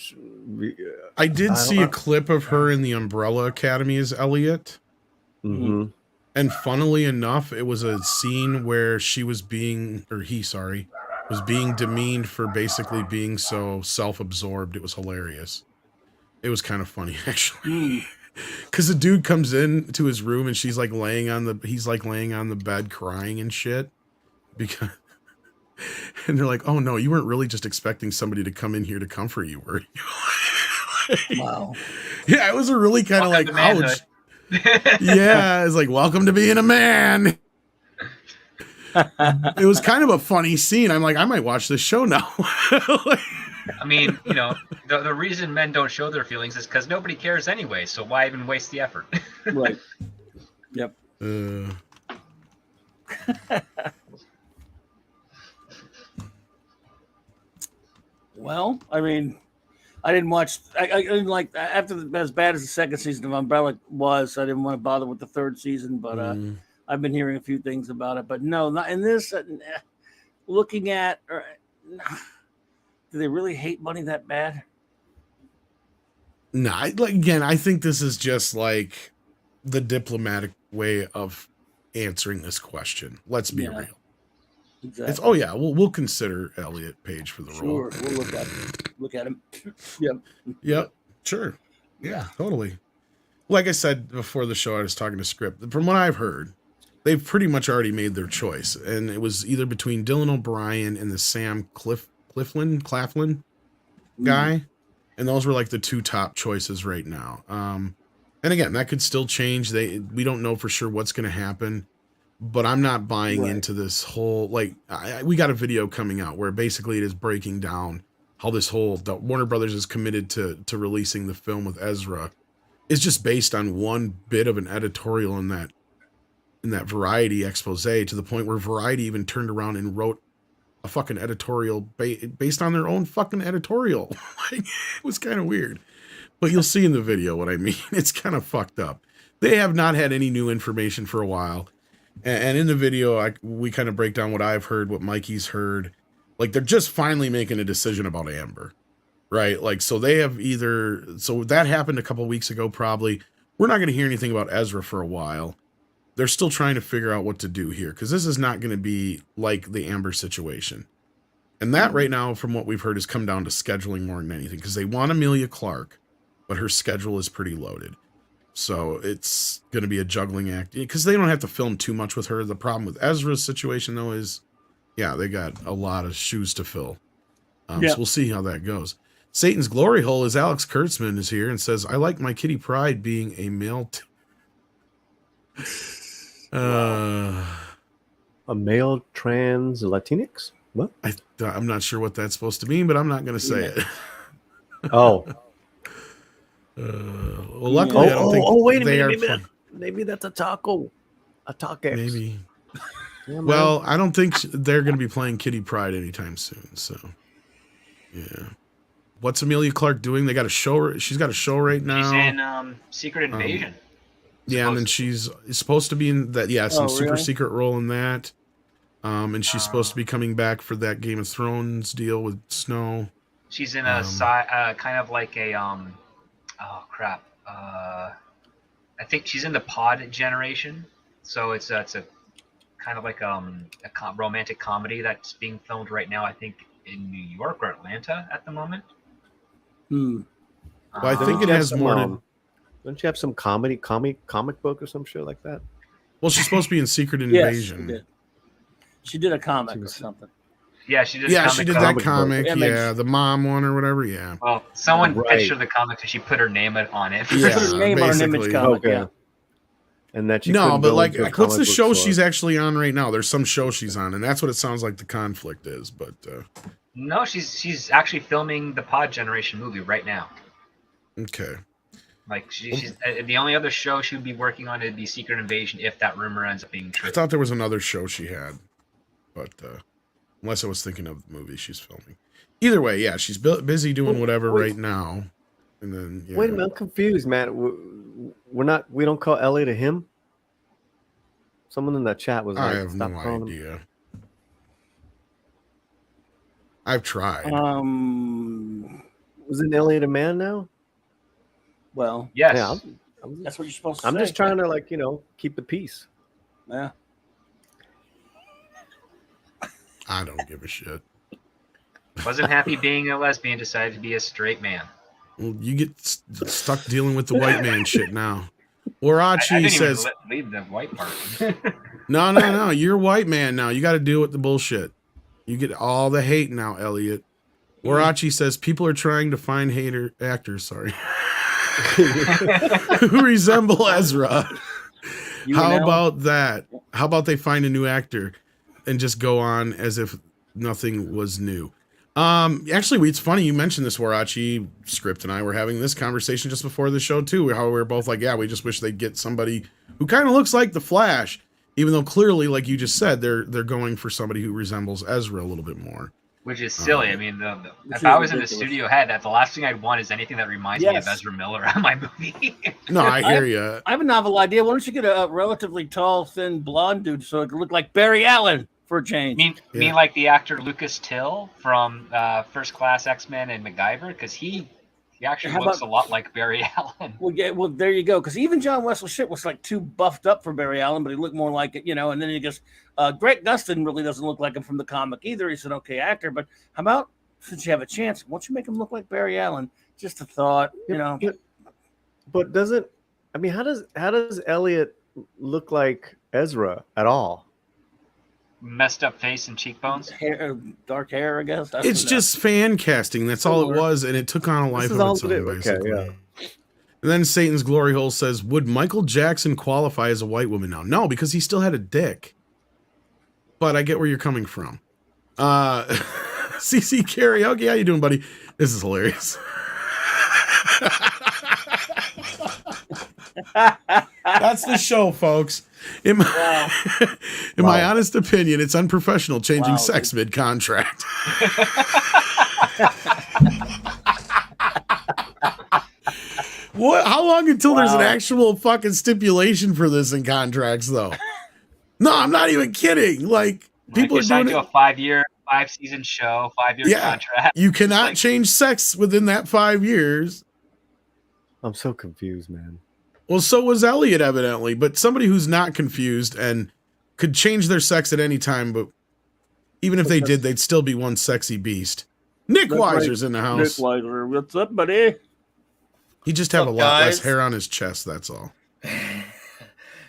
I did see a clip of her in the Umbrella Academy as Elliot.
Mm-hmm.
And funnily enough, it was a scene where he was being demeaned for basically being so self-absorbed. It was hilarious. It was kind of funny, actually. Because the dude comes in to his room and he's like laying on the bed crying and shit. And they're like, oh no, you weren't really just expecting somebody to come in here to comfort you, were you?
Wow.
Yeah, it was a really kind of like, ouch. Yeah, it's like, welcome to being a man. It was kind of a funny scene. I'm like, I might watch this show now.
I mean, the reason men don't show their feelings is because nobody cares anyway. So why even waste the effort?
Right. Yep. Well, I mean, I didn't watch. I didn't like as bad as the second season of Umbrella was. I didn't want to bother with the third season, but I've been hearing a few things about it. But no, not in this. Looking at, do they really hate money that bad?
No, again, I think this is just like the diplomatic way of answering this question. Let's be real.
Exactly.
We'll consider Elliot Page for the role.
Sure, we'll look at him. Yep.
Sure. Yeah, totally. Like I said before the show, I was talking to Script. From what I've heard, they've pretty much already made their choice, and it was either between Dylan O'Brien and the Sam Claflin guy, and those were like the two top choices right now. And again, that could still change. We don't know for sure what's going to happen. But I'm not buying into this whole, like, we got a video coming out where basically it is breaking down how this whole, that Warner Brothers is committed to releasing the film with Ezra. It's just based on one bit of an editorial in that Variety expose, to the point where Variety even turned around and wrote a fucking editorial based on their own fucking editorial. Like, it was kind of weird. But you'll see in the video what I mean. It's kind of fucked up. They have not had any new information for a while. And in the video, we kind of break down what I've heard, what Mikey's heard. Like, they're just finally making a decision about Amber, right? Like, so they have so that happened a couple weeks ago, probably. We're not going to hear anything about Ezra for a while. they're still trying to figure out what to do here, because this is not going to be like the Amber situation. And that right now, from what we've heard, has come down to scheduling more than anything, because they want Emilia Clarke, but her schedule is pretty loaded. So it's going to be a juggling act, because they don't have to film too much with her. The problem with Ezra's situation, though, is, yeah, they got a lot of shoes to fill. So we'll see how that goes. Satan's Glory Hole is Alex Kurtzman is here and says, I like my Kitty Pryde being a male.
A male trans Latinx? What?
I'm not sure what that's supposed to mean, but I'm not going to say it.
Oh.
Well, luckily, I don't think
wait a
they
minute. Maybe that's a taco. A taco.
Maybe.
Yeah,
well, I don't think they're going to be playing Kitty Pryde anytime soon. So, yeah. What's Emilia Clarke doing? They got a show. She's got a show right now.
She's in Secret Invasion.
Yeah, and then she's supposed to be in that. Yeah, some super secret role in that. And she's supposed to be coming back for that Game of Thrones deal with Snow.
She's in a kind of like a oh crap. I think she's in the Pod generation. So it's a kind of like a romantic comedy that's being filmed right now. I think in New York or Atlanta at the moment.
Well, I think it has more to.
Don't you have some comic book or some shit like that?
Well, she's supposed to be in Secret Invasion.
Yes, she did a comic or something.
Yeah, she did.
Yeah, she did that comic.
Yeah,
the mom one or whatever. Yeah.
Well, someone pitched her the comic and she put her name on it.
Yeah,
put her name on an image comic.
Okay.
Yeah.
And that
but like, what's the show she's actually on right now? There's some show she's on, and that's what it sounds like the conflict is. But
no, she's actually filming the Pod generation movie right now.
Okay.
Like she's the only other show she would be working on would be Secret Invasion if that rumor ends up being true.
I thought there was another show she had, but unless I was thinking of the movie she's filming. Either way, yeah, she's busy doing whatever right now. And then
wait a minute, I'm confused, man. We don't call Elliot a him. Someone in that chat was like,
I have no idea. I've tried.
Wasn't Elliot a man now?
Well,
yes.
Yeah,
that's what you're supposed to say.
I'm just trying to, keep the peace.
Yeah.
I don't give a shit.
Wasn't happy being a lesbian, decided to be a straight man.
Well, you get stuck dealing with the white man shit now. Warachi says,
leave the white part.
No. You're a white man now. You got to deal with the bullshit. You get all the hate now, Elliot. Warachi says, people are trying to find actors, who resemble Ezra. How about that? How about they find a new actor and just go on as if nothing was new? Actually, it's funny you mentioned this, Warachi. Script and I were having this conversation just before the show too, how we were both like, yeah, we just wish they'd get somebody who kind of looks like the Flash, even though clearly, like you just said, they're going for somebody who resembles Ezra a little bit more.
Which is silly. I mean, if I was in the studio head, the last thing I'd want is anything that reminds me of Ezra Miller on my movie.
No, I hear you.
I have a novel idea. Why don't you get a relatively tall, thin, blonde dude so it could look like Barry Allen for a change?
Mean like the actor Lucas Till from First Class X-Men and MacGyver? Because he actually looks a lot like Barry Allen.
Well, there you go. Because even John Wesley Shipp was like too buffed up for Barry Allen, but he looked more like it, And then he goes, Greg Gustin really doesn't look like him from the comic either. He's an okay actor, but how about since you have a chance, why don't you make him look like Barry Allen? Just a thought,
But how does Elliot look like Ezra at all?
Messed up face and cheekbones,
dark hair, I guess.
It's just fan casting. That's all it was, and it took on a life of its own, basically.
Okay, yeah.
And then Satan's Glory Hole says, would Michael Jackson qualify as a white woman now? No, because he still had a dick. But I get where you're coming from. CC Karaoke, how you doing, buddy? This is hilarious. That's the show, folks. In my honest opinion, it's unprofessional changing sex mid-contract. What? How long until there's an actual fucking stipulation for this in contracts, though? No, I'm not even kidding. Like, people are doing
a 5-season show, 5-year contract.
You cannot change sex within that 5 years.
I'm so confused, man.
Well, so was Elliot, evidently, but somebody who's not confused and could change their sex at any time, but even if they did, they'd still be one sexy beast. Nick Weiser's in the house.
Nick Weiser, what's up, buddy?
He just have a lot less hair on his chest, that's all.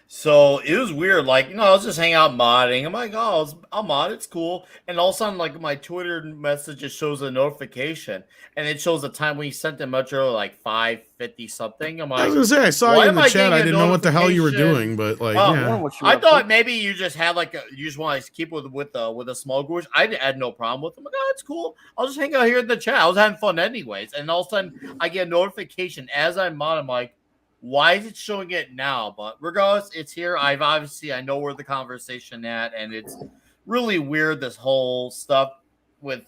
So it was weird. Like, I was just hanging out modding. I'm like, oh, I'll mod. It's cool. And all of a sudden, like, my Twitter message just shows a notification. And it shows the time when you sent it much earlier, like 5:50 something. I'm like,
I was going to say, I saw you in the chat. I didn't know what the hell you were doing, but like, yeah.
I thought maybe you just had you just want to keep with a small group. I had no problem with them. I'm like, oh, it's cool. I'll just hang out here in the chat. I was having fun anyways. And all of a sudden, I get a notification as I'm mod. I'm like, why is it showing it now? But regardless, it's here. I know where the conversation at, and it's really weird, this whole stuff with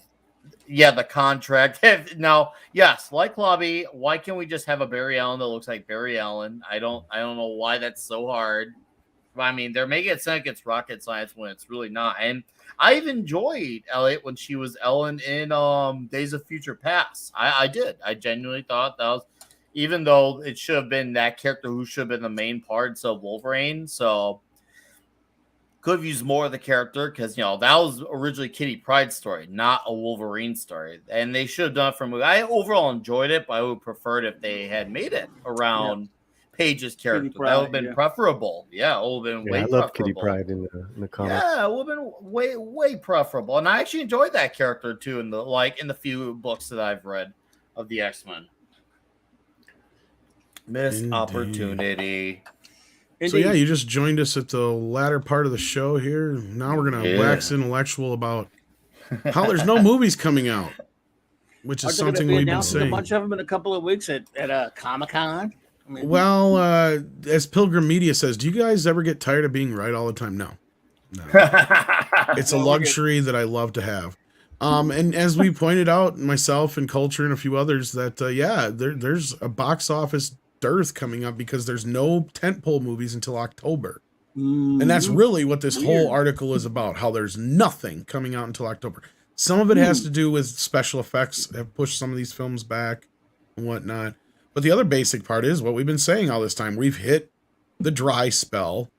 the contract. Now, yes, like Lobby, why can't we just have a Barry Allen that looks like Barry Allen? I don't know why that's so hard. I mean, they're making it sound like it's rocket science when it's really not. And I've enjoyed Elliot when she was Ellen in Days of Future Past. I did. I genuinely thought that was, even though it should have been that character who should have been the main part instead of Wolverine. So could have used more of the character because, that was originally Kitty Pryde's story, not a Wolverine story. And they should have done it for a movie. I overall enjoyed it, but I would have preferred if they had made it around Paige's character. Pride, that would have been preferable. Yeah, it would have been way preferable. I love
Kitty Pryde in the comics.
Yeah, it would have been way preferable. And I actually enjoyed that character too in the few books that I've read of the X-Men. Missed opportunity.
So yeah, you just joined us at the latter part of the show here. Now we're gonna wax intellectual about how there's no movies coming out, which is something we've been saying.
A bunch of them in a couple of weeks at Comic-Con.
Well, as Pilgrim Media says, do you guys ever get tired of bebeing right all the time? No. It's a luxury that I love to have. And as we pointed out, myself and Culture and a few others, that there's a box office dearth coming up because there's no tentpole movies until October. And that's really what this whole article is about, how there's nothing coming out until October. Some of it has to do with special effects have pushed some of these films back and whatnot. But the other basic part is what we've been saying all this time. We've hit the dry spell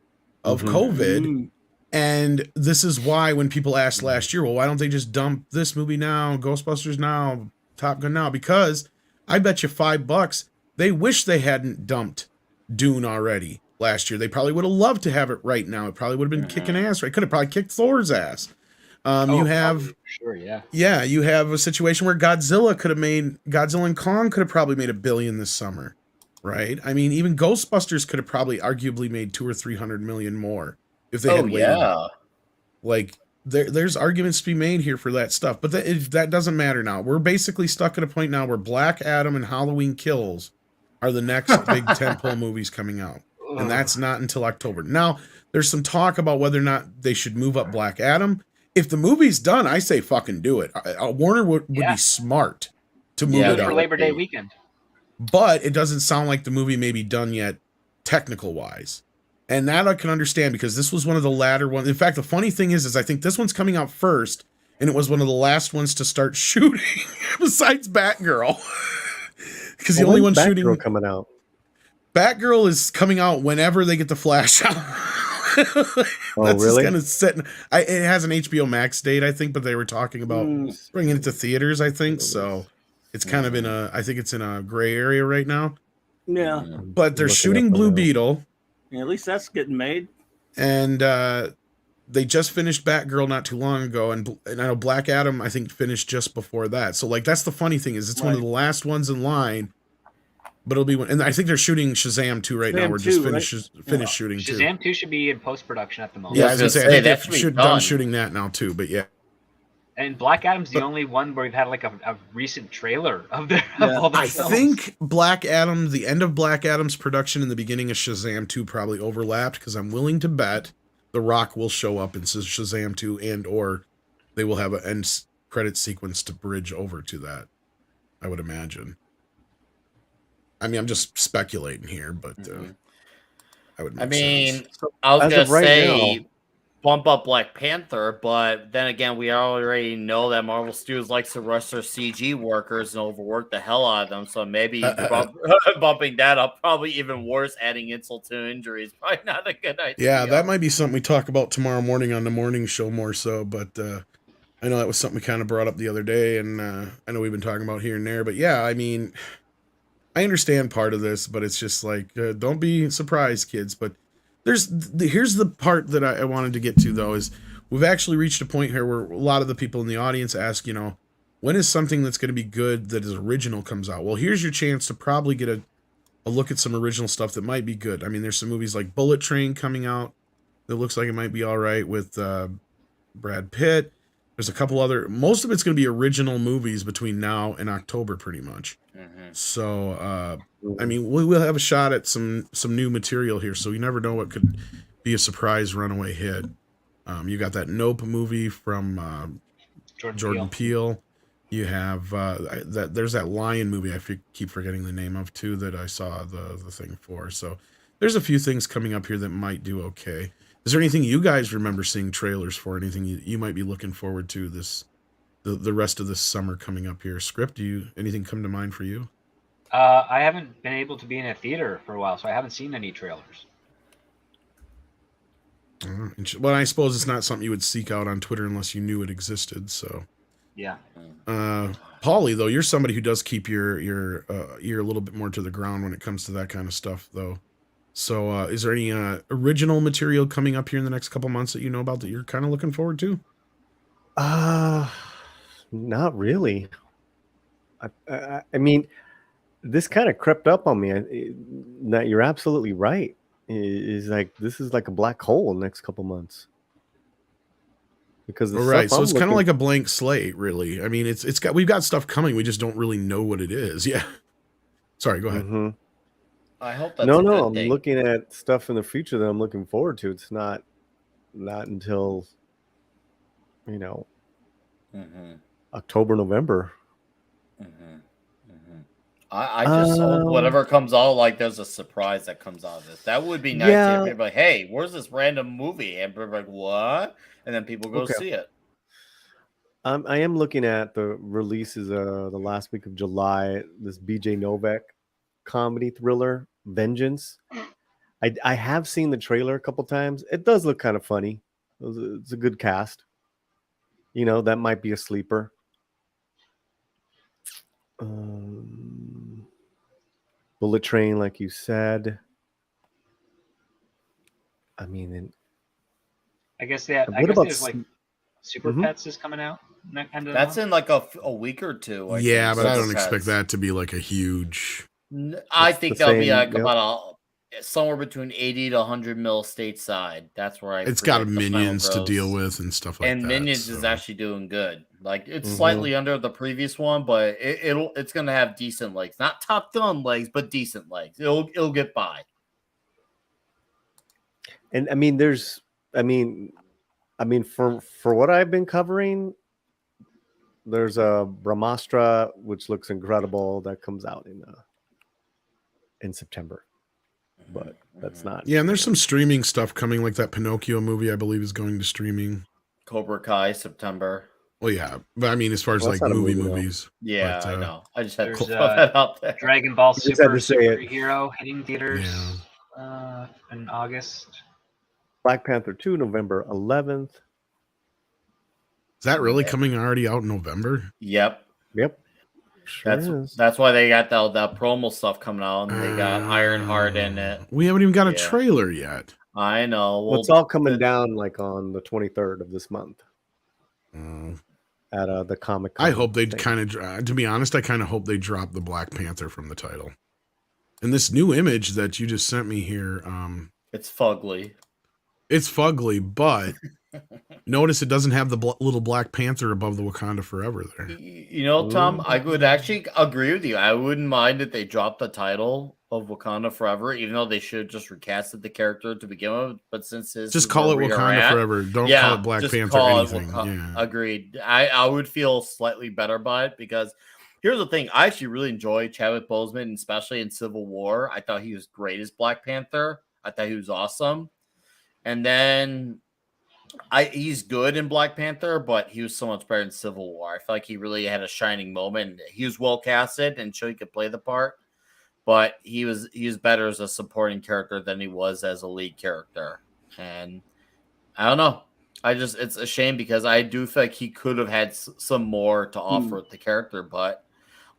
of COVID. And this is why when people asked last year, well, why don't they just dump this movie now, Ghostbusters now, Top Gun now? Because I bet you $5 they wish they hadn't dumped Dune already last year. They probably would have loved to have it right now. It probably would have been kicking ass. Right? Could have probably kicked Thor's ass. You have you have a situation where Godzilla and Kong could have probably made $1 billion this summer, right? I mean, even Ghostbusters could have probably arguably made 200 or 300 million more if they had waited. Like there's arguments to be made here for that stuff, but that doesn't matter now. We're basically stuck at a point now where Black Adam and Halloween Kills are the next big tentpole movies coming out, and that's not until October. Now, there's some talk about whether or not they should move up Black Adam. If the movie's done, I say fucking do it. Warner would be smart to move it up
for Labor Day weekend.
But it doesn't sound like the movie may be done yet, technical wise. And that I can understand because this was one of the latter ones. In fact, the funny thing is I think this one's coming out first, and it was one of the last ones to start shooting, besides Batgirl. Because the only one shooting
Batgirl coming out.
Batgirl is coming out whenever they get the Flash out.
That's really?
Kind of set. It has an HBO Max date, I think, but they were talking about bringing it to theaters, I think. So it's kind of I think it's in a gray area right now.
Yeah.
But they're shooting Blue Beetle.
Yeah, at least that's getting made.
And they just finished Batgirl not too long ago, and I know Black Adam I think finished just before that. So like that's the funny thing is it's one of the last ones in line, but it'll be one. And I think they're shooting Shazam 2 right now. We're just finished shooting
Shazam 2 should be in post production at the moment.
Yeah, I was gonna say I think they're done shooting that now too. But yeah.
And Black Adam's the only one where we've had like a recent trailer of all the
I
films.
think Black Adam, the end of Black Adam's production and the beginning of Shazam 2 probably overlapped because I'm willing to bet The Rock will show up in Shazam 2 and or they will have an end credit sequence to bridge over to that, I would imagine. I mean, I'm just speculating here, but I would.
I mean, I was going to say... bump up Black Panther, but then again, we already know that Marvel Studios likes to rush their CG workers and overwork the hell out of them. So maybe bumping that up, probably even worse, adding insult to injury is probably not a good idea.
Yeah, that might be something we talk about tomorrow morning on the morning show more so, but I know that was something we kind of brought up the other day, and I know we've been talking about here and there, but yeah, I mean, I understand part of this, but it's just like, don't be surprised, kids, but here's the part that I wanted to get to, though, is we've actually reached a point here where a lot of the people in the audience ask, when is something that's going to be good that is original comes out? Well, here's your chance to probably get a look at some original stuff that might be good. I mean, there's some movies like Bullet Train coming out that looks like it might be all right with Brad Pitt. There's a couple other, most of it's going to be original movies between now and October, pretty much. Mm-hmm. So, I mean, we'll have a shot at some new material here, so you never know what could be a surprise runaway hit. You got that Nope movie from Jordan Peele. You have there's that Lion movie I keep forgetting the name of too that I saw the thing for. So there's a few things coming up here that might do okay. Is there anything you guys remember seeing trailers for? Anything you might be looking forward to the rest of this summer coming up here? Script, anything come to mind for you?
I haven't been able to be in a theater for a while, so I haven't seen any trailers.
Well, I suppose it's not something you would seek out on Twitter unless you knew it existed. So,
yeah.
Paulie, though, you're somebody who does keep your ear a little bit more to the ground when it comes to that kind of stuff, though. So, is there any original material coming up here in the next couple months that you know about that you're kind of looking forward to?
Not really. I mean, this kind of crept up on me. That you're absolutely right. Is like this is like a black hole in the next couple months. Because
right, so it's kind of like a blank slate, really. I mean, we've got stuff coming. We just don't really know what it is. Yeah. Sorry, go ahead.
Mm-hmm.
I hope that's
no. I'm looking at stuff in the future that I'm looking forward to. It's not until October, November.
I just hope whatever comes out, like there's a surprise that comes out of this. That would be nice. Yeah. If like, hey, where's this random movie? And people are like, what? And then people go see it.
I am looking at the releases the last week of July. This BJ Novak comedy thriller, Vengeance. I have seen the trailer a couple times. It does look kind of funny. It's a good cast. That might be a sleeper. Bullet Train, like you said. I mean,
I guess there's like Super Pets is coming out.
That's in like a week or two.
But I don't expect that to be like a huge.
I think that'll be like about somewhere between 80 to 100 mil stateside. That's where
it's got Minions to deal with and stuff like that.
And Minions is actually doing good. Like it's slightly under the previous one, but it's gonna have decent legs. Not Top Gun legs, but decent legs. It'll get by.
And I mean, for what I've been covering, there's a Brahmastra which looks incredible that comes out in September. But that's not.
Yeah, and there's some streaming stuff coming, like that Pinocchio movie, I believe, is going to streaming.
Cobra Kai, September.
Well, yeah, but I mean, as far as like movies.
Yeah, I know. I just had to throw that out there.
Dragon Ball Superhero hitting theaters in August.
Black Panther 2, November 11th.
Is that really coming already out in November?
Yep.
Sure
that's why they got that promo stuff coming out, and they got Ironheart in it.
We haven't even got a trailer yet.
I know.
Well, it's all coming down like on the 23rd of this month. At the Comic-Con.
I hope they'd to be honest, I kind of hope they drop the Black Panther from the title. And this new image that you just sent me here,
it's fugly.
It's fugly, but notice it doesn't have the little Black Panther above the Wakanda Forever there.
Tom, I would actually agree with you. I wouldn't mind if they dropped the title of Wakanda Forever, even though they should have just recasted the character to begin with. But since it's
just call it Wakanda Forever, don't call it Black Panther or anything.
Agreed. I would feel slightly better by it because here's the thing: I actually really enjoy Chadwick Boseman, especially in Civil War. I thought he was great as Black Panther. I thought he was awesome. And then He's good in Black Panther, but he was so much better in Civil War. I feel like he really had a shining moment. He was well casted and sure he could play the part, but he was better as a supporting character than he was as a lead character. And I don't know. It's a shame because I do feel like he could have had some more to offer with the character, but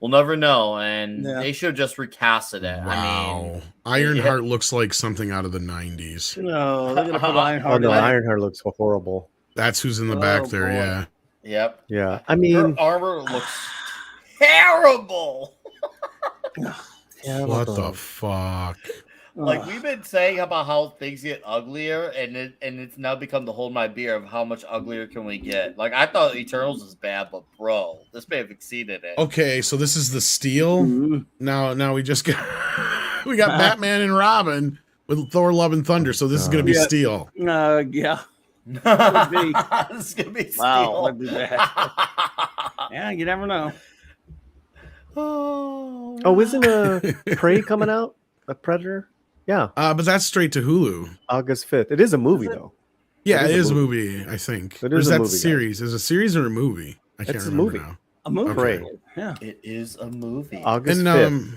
we'll never know. And they should have just recasted it.
Wow.
I mean,
Ironheart looks like something out of the 90s.
No, they're gonna put Ironheart.
Oh no,
in.
Ironheart looks horrible.
That's who's in the back there,
boy.
yeah.
Yep.
Yeah, I mean,
Her armor looks terrible.
yeah,
What the fuck?
Like we've been saying about how things get uglier, and it's now become the hold my beer of how much uglier can we get. Like I thought Eternals was bad, but bro, this may have exceeded it.
Okay, so this is the Steel.
Mhm.
Now we just got we got Batman and Robin with Thor Love and Thunder, so this is gonna be
Yeah.
Steel.
Yeah.
This is gonna be
Wow,
Steel.
that'd be bad. Yeah, you never know.
oh, isn't Prey coming out? A Predator? Yeah,
But that's straight to Hulu.
August 5th. It is a movie though.
Yeah,
It
it
is
is
a
a movie, I think.
It
Or
is
is
a
that
movie, guys.
series? Is it a series or a movie? I can't
It's a
remember
movie.
now.
A movie.
Okay.
Yeah.
It is a movie.
August
And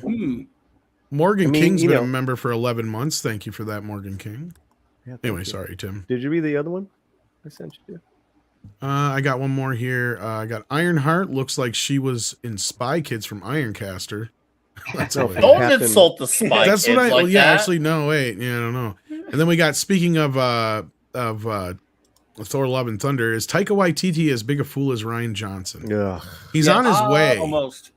5th.
Morgan
I mean,
King's
you
been a
know-
member for 11 months. Thank you for that, Morgan King.
Yeah, thank
Anyway,
you.
sorry, Tim.
Did you read the other one I sent you?
I got one more here. I got Ironheart. Looks like she was in Spy Kids from Ironcaster. That's
No,
hilarious.
Don't
Captain-
insult the spy
That's
kids
what I.
like
yeah,
that.
actually, no. Wait, yeah, I don't know. And then we got. Speaking of Thor: Love and Thunder, is Taika Waititi as big a fool as Ryan Johnson?
Yeah.
He's
Yeah,
on his way.
Almost.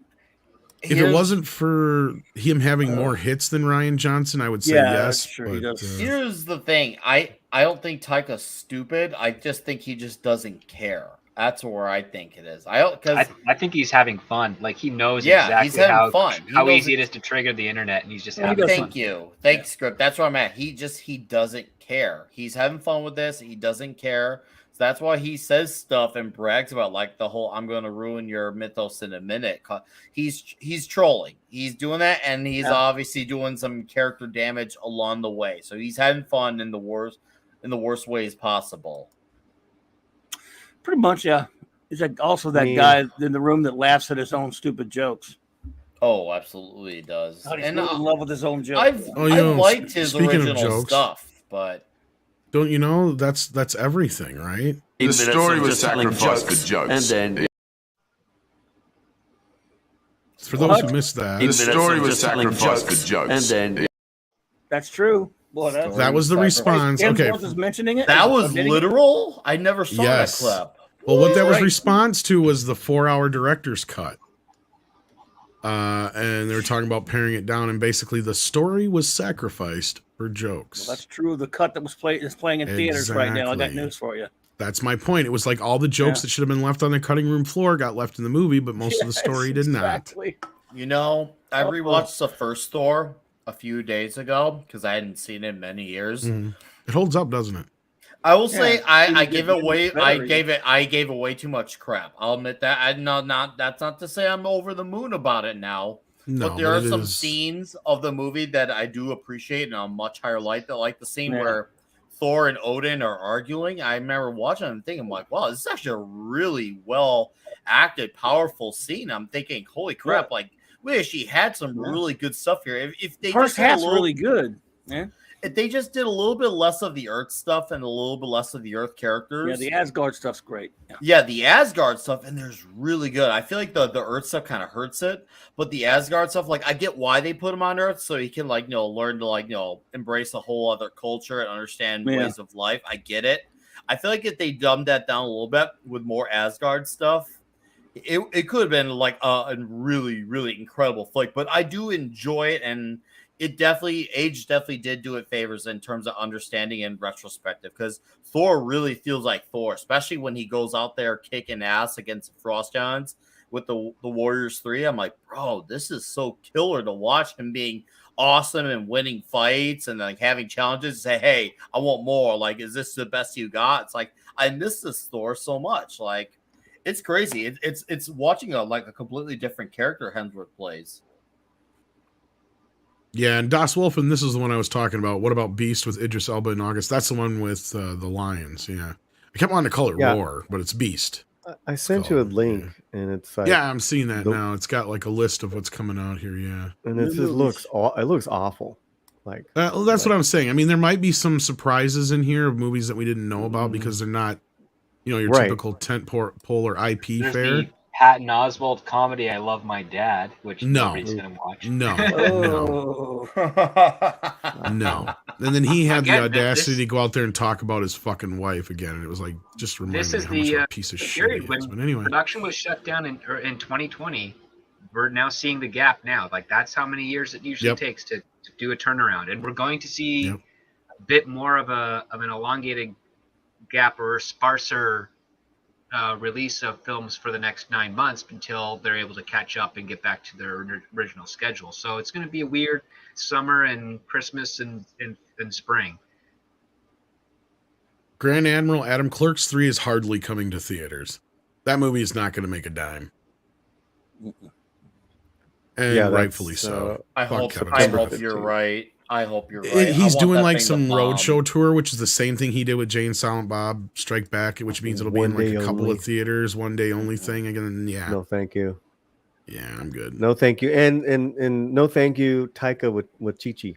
If it
Here's-
wasn't for him having more hits than Ryan Johnson, I would say
Yeah,
yes.
that's true, he
but,
does.
Here's the thing. I don't think Taika's stupid. I just think he just doesn't care. That's where I think it is.
I think he's having fun. Like he knows
Yeah, he's
exactly
having fun. He
how
knows
easy it is to trigger the internet, and he's just
Yeah, he
having
does
fun.
Thank you. Thanks, script. That's where I'm at. He doesn't care. He's having fun with this. He doesn't care. So that's why he says stuff and brags about like the whole "I'm going to ruin your mythos in a minute." He's trolling. He's doing that, and he's obviously doing some character damage along the way. So he's having fun in the worst ways possible.
Pretty much, yeah. He's like also that
Yeah.
guy in the room that laughs at his own stupid jokes.
Oh, absolutely, he does.
God, he's
And
really in love with his own jokes.
I've
Oh, you know,
liked his
speaking of
original
jokes-
stuff, but
Don't you know that's everything, right?
The story was sacrificed for jokes.
And then
For those who missed that,
The story was
just telling
sacrificed for jokes.
And then
That's true. Boy, that's
that was the response. Okay.
Hemsworth is mentioning it.
that was
Admitting it?
literal. I never saw
Yes.
that clip.
Well, what that was
Right.
response to was the 4-hour director's cut. And they were talking about paring it down, and basically the story was sacrificed for jokes.
Well, that's true. The cut that was playing in theaters right now. I got
Exactly.
news for you.
That's my point. It was like all the jokes
Yeah.
that should have been left on the cutting room floor got left in the movie, but most of the story
Yes,
did not.
exactly.
You know, I
Oh.
rewatched the first Thor a few days ago because I hadn't seen it in many years.
Mhm. It holds up, doesn't it?
I will say
Yeah,
I
it's
gave
good-
it way
it's
I
better.
gave it way too much crap. I'll admit that. That's not to say I'm over the moon about it now.
No,
But there are
it
some
is-
scenes of the movie that I do appreciate in a much higher light. That like the scene
Yeah.
where Thor and Odin are arguing. I remember watching and thinking like, wow, this is actually a really well acted, powerful scene. I'm thinking, holy crap, like we actually had some
Yeah.
really good stuff here. If they
First
just did a
half's
little,
really good. Yeah,
if they just did a little bit less of the Earth stuff and a little bit less of the Earth characters.
yeah. The Asgard stuff's great. Yeah.
Yeah, the Asgard stuff, and there's really good. I feel like the Earth stuff kind of hurts it, but the Asgard stuff, like I get why they put him on Earth, so he can like learn to embrace a whole other culture and understand
Yeah.
ways of life. I get it. I feel like if they dumbed that down a little bit with more Asgard stuff, it could have been like a really really incredible flick. But I do enjoy it, and it definitely did do it favors in terms of understanding in retrospective, because Thor really feels like Thor, especially when he goes out there kicking ass against the Frost Giants with the Warriors 3. I'm like, bro, this is so killer to watch him being awesome and winning fights and like having challenges. Say, hey, I want more. Like, is this the best you got? It's like I miss this Thor so much. Like, it's crazy. It's watching a completely different character Hemsworth plays.
Yeah, and Das Wolf, and this is the one I was talking about. What about Beast with Idris Elba in August? That's the one with the lions. Yeah, I kept wanting to call it
Yeah.
Roar, but it's Beast.
I sent you a
called,
link, and it's like,
Yeah, I'm seeing that now. It's got like a list of what's coming out here. Yeah,
and it just looks awful. Like,
well, that's what I'm saying. I mean, there might be some surprises in here of movies that we didn't know about because they're not, your
Right.
typical tent pole or IP
There's
fare.
the Patton Oswalt comedy "I Love My Dad," which
No.
nobody's gonna watch.
No,
Oh.
no. And then he had the
Again,
audacity
this-
to go out there and talk about his fucking wife again, and it was like just reminding
This
me
is
how much of
the
a piece of shit
period
he
when
is. But anyway,
production was shut down in 2020. We're now seeing the gap now. Like that's how many years it usually
Yep.
takes to do a turnaround, and we're going to see
Yep.
a bit more of an elongated gap or sparser release of films for the next 9 months until they're able to catch up and get back to their original schedule. So it's going to be a weird summer and Christmas and spring.
Grand Admiral Adam Clerks 3 is hardly coming to theaters. That movie is not going to make a dime. And
Yeah,
rightfully
that's,
so.
I
Fuck
hope
Kevin
you're
15th.
right. I hope you're right.
He's
I want
doing
that
like
thing
some
to bomb.
roadshow tour, which is the same thing he did with Jay and Silent Bob Strike Back, which means it'll be in
One
like
day
a couple
only.
of theaters, one day only thing again. Yeah,
no, thank you.
yeah, I'm good.
No, thank you. And no, thank you, Taika with Chi-Chi.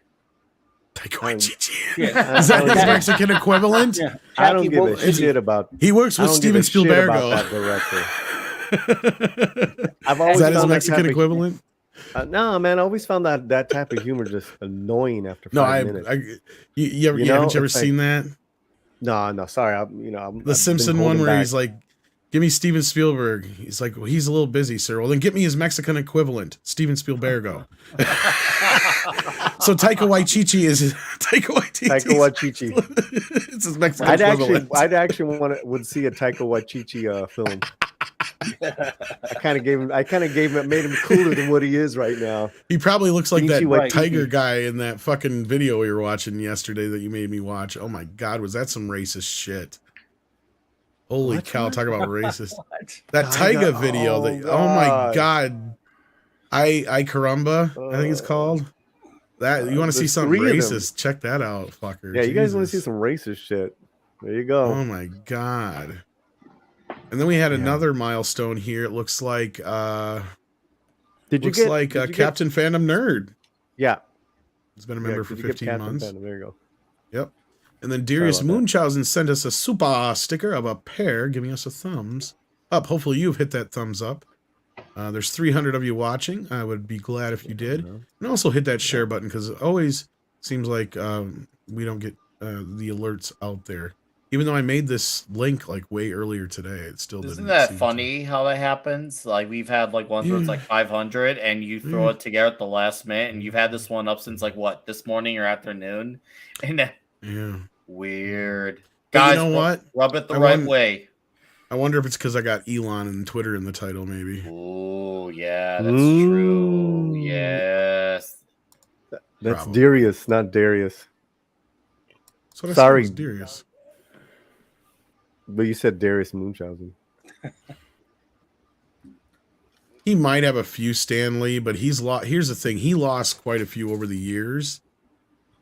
Taika Waititi.
Yeah.
Is that his Mexican equivalent?
Yeah.
I don't
Jackie
give a
Wolf-
shit about.
He works
I
with
don't give
Steven
a shit
Spielberg.
about that director. I've
Is
always
that his
found
Mexican
type of-
equivalent?
No, man. I always found that type of humor just annoying after 5
No,
minutes.
haven't
You
you
know,
ever
it's like-
seen that?
No. Sorry,
The Simpson one where he's like, "Give me Steven Spielberg." He's like, "Well, he's a little busy, sir." Well, then get me his Mexican equivalent, Steven Spielberg. So Taika Waititi is Taika Waititi.
Taika Waititi.
It's his Mexican equivalent.
I'd actually would see a Taika Waititi film. I kind of gave him, made him cooler than what he is right now.
He probably looks like that
Waititi.
tiger guy in that fucking video we were watching yesterday that you made me watch. Oh my god, was that some racist shit? Holy
What?
cow, talk about racist.
What?
That
Tiger-
Tyga video.
oh,
Oh my
God.
god. I caramba, I think it's called. That you want to see
there's
something
3 of them.
racist? Check that out, fucker.
Yeah, you guys want to see
Jesus.
some racist shit? There you go.
Oh my god. And then we had another milestone here. It looks like
did
looks like Captain Fandom Nerd.
Yeah,
He's been a member for 15 months.
There you go.
Yep. And then Darius
about that.
Munchausen sent us a super sticker of a pear, giving us a thumbs up. Hopefully you've hit that thumbs up. There's 300 of you watching. I would be glad if you did. And also hit that share button because it always seems like we don't get the alerts out there. Even though I made this link like way earlier today, it still didn't.
Isn't that
seem to.
funny how that happens? Like we've had like ones where it's like 500 and you throw it together at the last minute, and you've had this one up since like what, this morning or afternoon, and then
Yeah.
weird.
But
Guys,
you know what?
Rub it the
I
right
want-
way.
I wonder if it's because I got Elon and Twitter in the title, maybe.
Oh yeah, that's true.
Ooh.
Yes.
That's
Probably.
Darius, not Darius.
That's what I
Sorry.
said was Darius.
But you said Darius Munchausen.
He might have a few Stanley, but he's lost. Here's the thing: he lost quite a few over the years,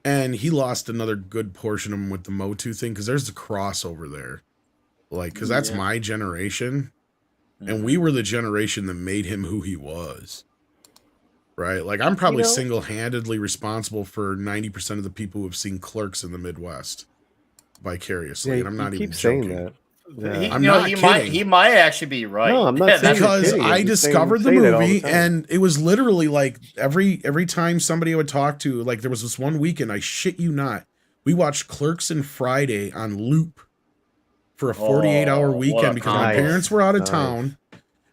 and he lost another good portion of them with the Motu thing because there's the crossover there, like because that's my generation, and we were the generation that made him who he was. Right, like I'm probably single-handedly responsible for 90% of the people who have seen Clerks in the Midwest vicariously, and I'm not even
keep saying
joking.
that. Yeah.
He,
I'm
you know,
not
he
kidding.
might actually be right.
No, I'm not
Yeah,
saying
that's-
you're
Because
kidding.
I
I'm just saying-
discovered the
say that all the
movie,
time.
and it was literally like every time somebody I would talk to, like there was this one weekend, I shit you not, we watched Clerks and Friday on loop for a 48-hour
what
weekend
a
because my
nice.
parents were out of
Nice.
town,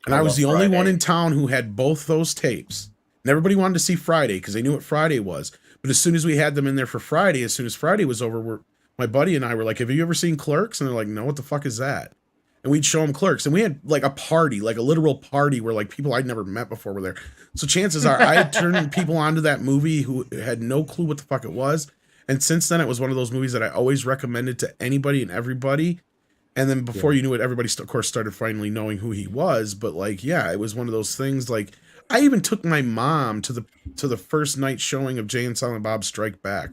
and
I
I was
love
the only one
Friday.
in town who had both those tapes. And everybody wanted to see Friday because they knew what Friday was. But as soon as we had them in there for Friday, as soon as Friday was over, my buddy and I were like, "Have you ever seen Clerks?" And they're like, "No, what the fuck is that?" And we'd show them Clerks, and we had like a party, like a literal party where like people I'd never met before were there. So chances are I had turned people onto that movie who had no clue what the fuck it was. And since then, it was one of those movies that I always recommended to anybody and everybody. And then before you knew it, everybody, of course, started finally knowing who he was. But like, yeah, it was one of those things. Like, I even took my mom to the first night showing of Jay and Silent Bob Strike Back.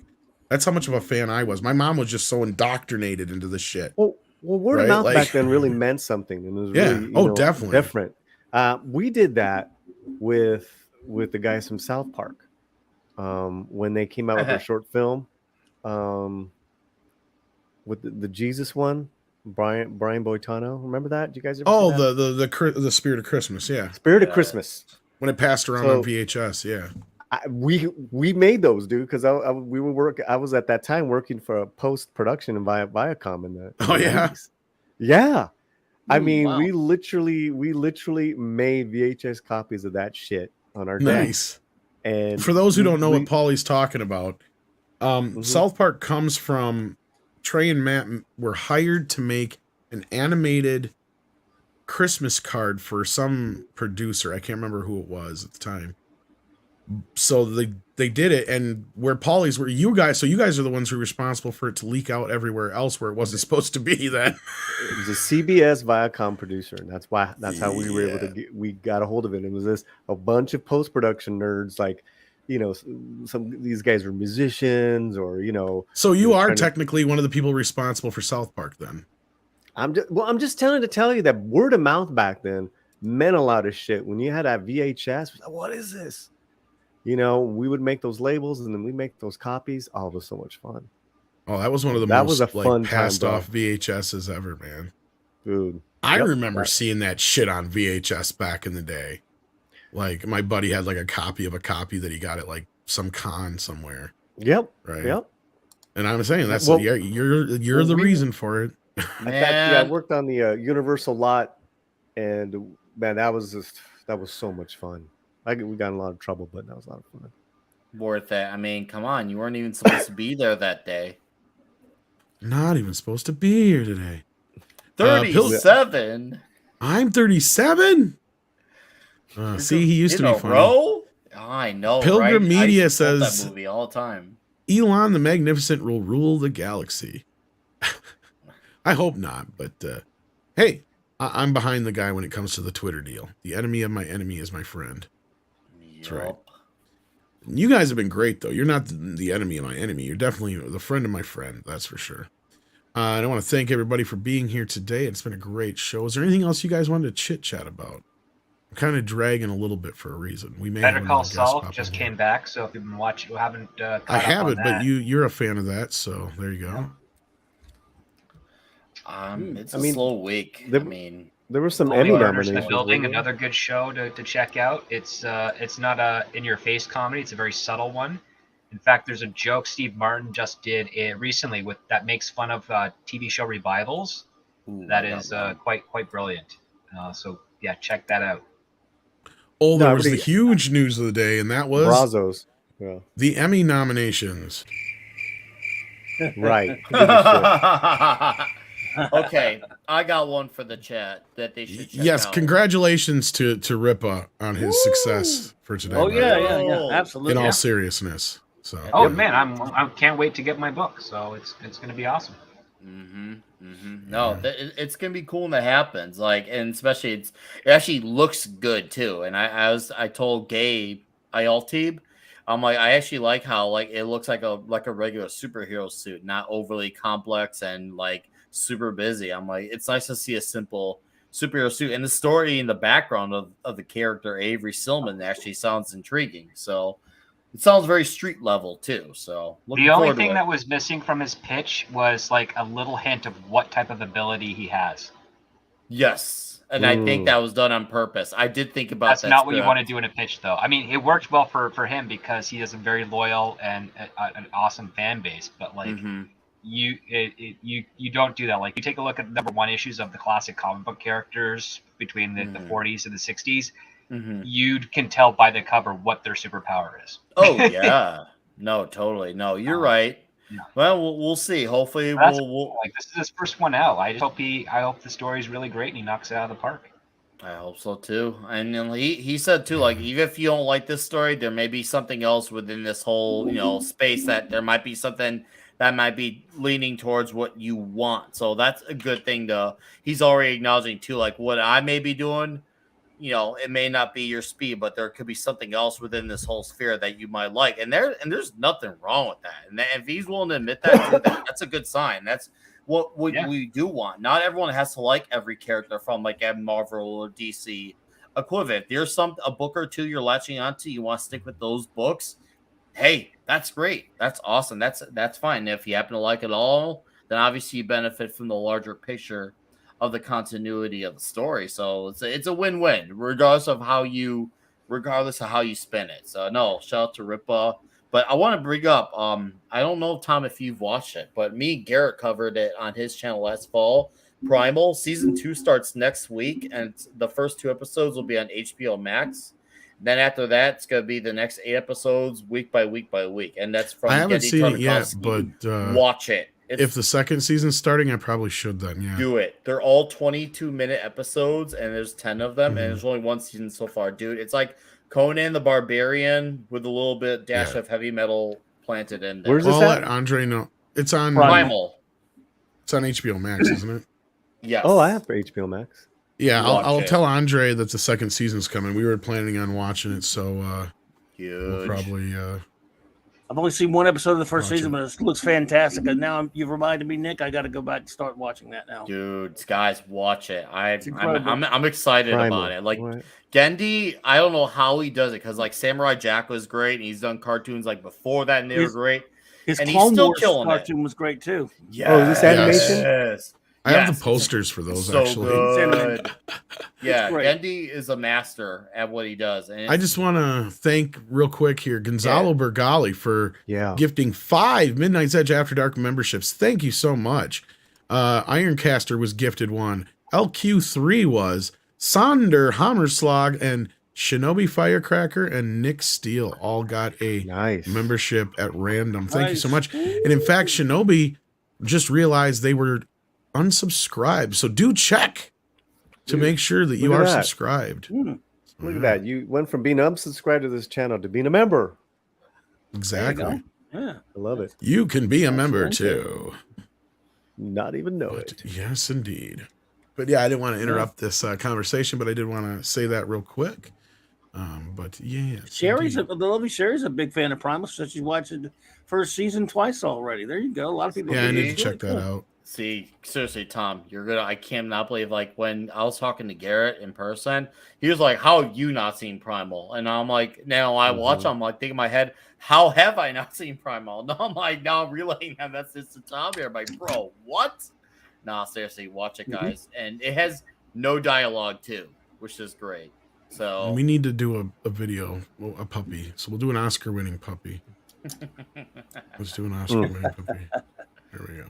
That's how much of a fan I was. My mom was just so indoctrinated into this shit.
Well, Well, word
Right,
of mouth
like-
back then really meant something, and it was
Yeah.
really,
Definitely.
different. We did that with the guys from South Park when they came out with their short film with the Jesus one, Brian Boitano. Remember that? Did you guys ever see that?
The Spirit of Christmas, yeah.
Spirit of Christmas.
When it passed around on VHS, yeah.
We made those, dude, because I was at that time working for a post production in Viacom in the
Oh, yeah?
90s. Yeah. I mean,
wow.
we literally made VHS copies of that shit on our desk.
Nice.
And
For those who don't know what Paulie's talking about,
Mm-hmm.
South Park comes from Trey and Matt were hired to make an animated Christmas card for some producer. I can't remember who it was at the time. So they did it, and where Paulie's were you guys. So you guys are the ones who are responsible for it to leak out everywhere else where it wasn't supposed to be. Then
it was a CBS Viacom producer, and that's how we were able to we got a hold of it. It was a bunch of post production nerds, like, some of these guys were musicians, or
So you are technically one of the people responsible for South Park, then.
I'm just telling you that word of mouth back then meant a lot of shit. When you had that VHS, like, what is this? We would make those labels, and then we make those copies. Oh, it was so much fun.
Oh, that was one of the
That
most
was a fun
passed
time,
off VHSs ever, man.
Dude,
I remember seeing that shit on VHS back in the day. Like, my buddy had like a copy of a copy that he got at like some con somewhere.
Yep.
Right.
Yep.
And I'm saying that's you're the reason for it.
I worked on the Universal lot, and man, that was so much fun. We got in a lot of trouble, but that was a lot of fun.
Worth it. I mean, come on, you weren't even supposed to be there that day.
Not even supposed to be here today.
37.
I'm 37. See, he used to be funny.
Row? I know.
Pilgrim
right?
Media
I used to quote
says
that movie all the time.
Elon the Magnificent will rule the galaxy. I hope not, but hey, I'm behind the guy when it comes to the Twitter deal. The enemy of my enemy is my friend. That's right. You guys have been great, though. You're not the enemy of my enemy. You're definitely the friend of my friend. That's for sure. And I want to thank everybody for being here today. It's been a great show. Is there anything else you guys wanted to chit chat about? I'm kind of dragging a little bit for a reason. We may
Better Call Saul just came back, so if you've been watching, haven't
I haven't, but you're a fan of that, so there you go.
It's a slow week.
There were some
Emmy
Emmy
nominations.
nominations.
The Building, another good show to check out. It's not a in-your-face comedy. It's a very subtle one. In fact, there's a joke Steve Martin just did recently that makes fun of TV show revivals. That is quite brilliant. So yeah, check that out.
Oh, there was the huge news of the day, and that was
Brazos. Yeah.
The Emmy nominations.
Right.
Okay, I got one for the chat that they should check
Yes,
out.
congratulations to Ripa on his success for today.
Oh
by
yeah,
the way.
yeah, absolutely.
In all seriousness. So
Oh man, I can't wait to get my book. So it's going to be awesome.
No, it's gonna be cool when that happens. Like, and especially it actually looks good too. And I told Gabe Ayaltib, I'm like, I actually like how like it looks like a regular superhero suit, not overly complex and like super busy. I'm like, it's nice to see a simple superhero suit, and the story in the background of the character Avery Stillman actually sounds intriguing. So it sounds very street level too. So
the only thing that was missing from his pitch was like a little hint of what type of ability he has.
Yes, and I think that was done on purpose. I did think about
That's
that.
not what you want to do in a pitch, though. I mean, it worked well for him because he has a very loyal and an awesome fan base. But like, you don't do that. Like, you take a look at the #1 issues of the classic comic book characters between the 40s and the 60s. You can tell by the cover what their superpower is.
Oh yeah, no, totally, no, you're right. Yeah. Well, we'll see. Hopefully, we'll
like this is his first one out. I hope the story is really great and he knocks it out of the park.
I hope so too. And he said too, like, even if you don't like this story, there may be something else within this whole space that there might be something that might be leaning towards what you want. So that's a good thing. He's already acknowledging too, like what I may be doing. It may not be your speed, but there could be something else within this whole sphere that you might like. And there's nothing wrong with that. And if he's willing to admit that, that's a good sign. what we do want. Not everyone has to like every character from like a Marvel or DC equivalent. If there's a book or two you're latching onto, you want to stick with those books. Hey, that's great. That's awesome. That's fine. If you happen to like it all, then obviously you benefit from the larger picture of the continuity of the story. So it's a win-win, regardless of how you spin it. So no, shout out to Ripa. But I want to bring up, I don't know, Tom, if you've watched it, but Garrett covered it on his channel last fall. Primal season 2 starts next week, and the first 2 episodes will be on HBO Max. Then after that, it's going to be the next 8 episodes week by week by week. And that's from
I haven't
Getty
seen it yet,
Tartakovsky.
but
watch it.
If the second season's starting, I probably should then, yeah.
Do it. They're all 22-minute episodes, and there's 10 of them, and there's only 1 season so far. Dude, it's like Conan the Barbarian with a little bit dash of heavy metal planted in there.
Where's this
I'll
at?
let Andre know. It's on
Primal.
It's on HBO Max, isn't it?
Yes.
Oh, I have for HBO Max.
Yeah,
Watch
I'll
it.
tell Andre that the second season's coming. We were planning on watching it, so we'll
Huge.
probably
I've only seen 1 episode of the first
Watch
season, but it looks fantastic. And now you've reminded me, Nick. I got to go back and start watching that now.
Dude, guys, watch it.
incredible.
I'm excited
Primal.
about it. Like
What?
Gendy, I don't know how he does it because like Samurai Jack was great, and he's done cartoons like before that, and they were great.
His
And he's
Clone
still
Wars
killing it.
cartoon was great too.
Yeah.
Oh, is this animation?
Yes.
I have
Yes.
the posters for those
So
actually.
good. Yeah,
great.
Gendy is a master at what he does. And
I just want to thank real quick here Gonzalo Bergali for
Yeah.
gifting 5 Midnight's Edge After Dark memberships. Thank you so much. Ironcaster was gifted 1. LQ3 was. Sonder Hammerslag and Shinobi Firecracker and Nick Steele all got a
Nice.
membership at random. Thank you so
Nice.
much. And in fact, Shinobi just realized they were unsubscribed. So do check to
Dude,
make sure that you
look
are
at that.
subscribed.
Look at that. You went from being unsubscribed to this channel to being a member.
Exactly.
Yeah.
I love it.
You can be a member
Excellent.
too.
Not even know
But
it.
yes, indeed. But yeah, I didn't want to interrupt this conversation, but I did want to say that real quick. But yeah,
Sherry's
indeed.
the lovely Sherry's a big fan of Primal, so she's watched the first season twice already. There you go. A lot of people.
Yeah, I
do.
need to
It's
check
really
that
cool.
out.
see, seriously, Tom, I cannot believe like when I was talking to Garrett in person, he was like, "How have you not seen Primal?" And I'm like, now I watch, I'm like thinking in my head, how have I not seen Primal? No, I'm like, now I'm relaying that message to Tom here. I'm like, bro, what? Nah, seriously, watch it, guys. And it has no dialogue too, which is great. So
We need to do a video, a puppy. So we'll do an Oscar-winning puppy. Let's do an Oscar-winning puppy. There we go.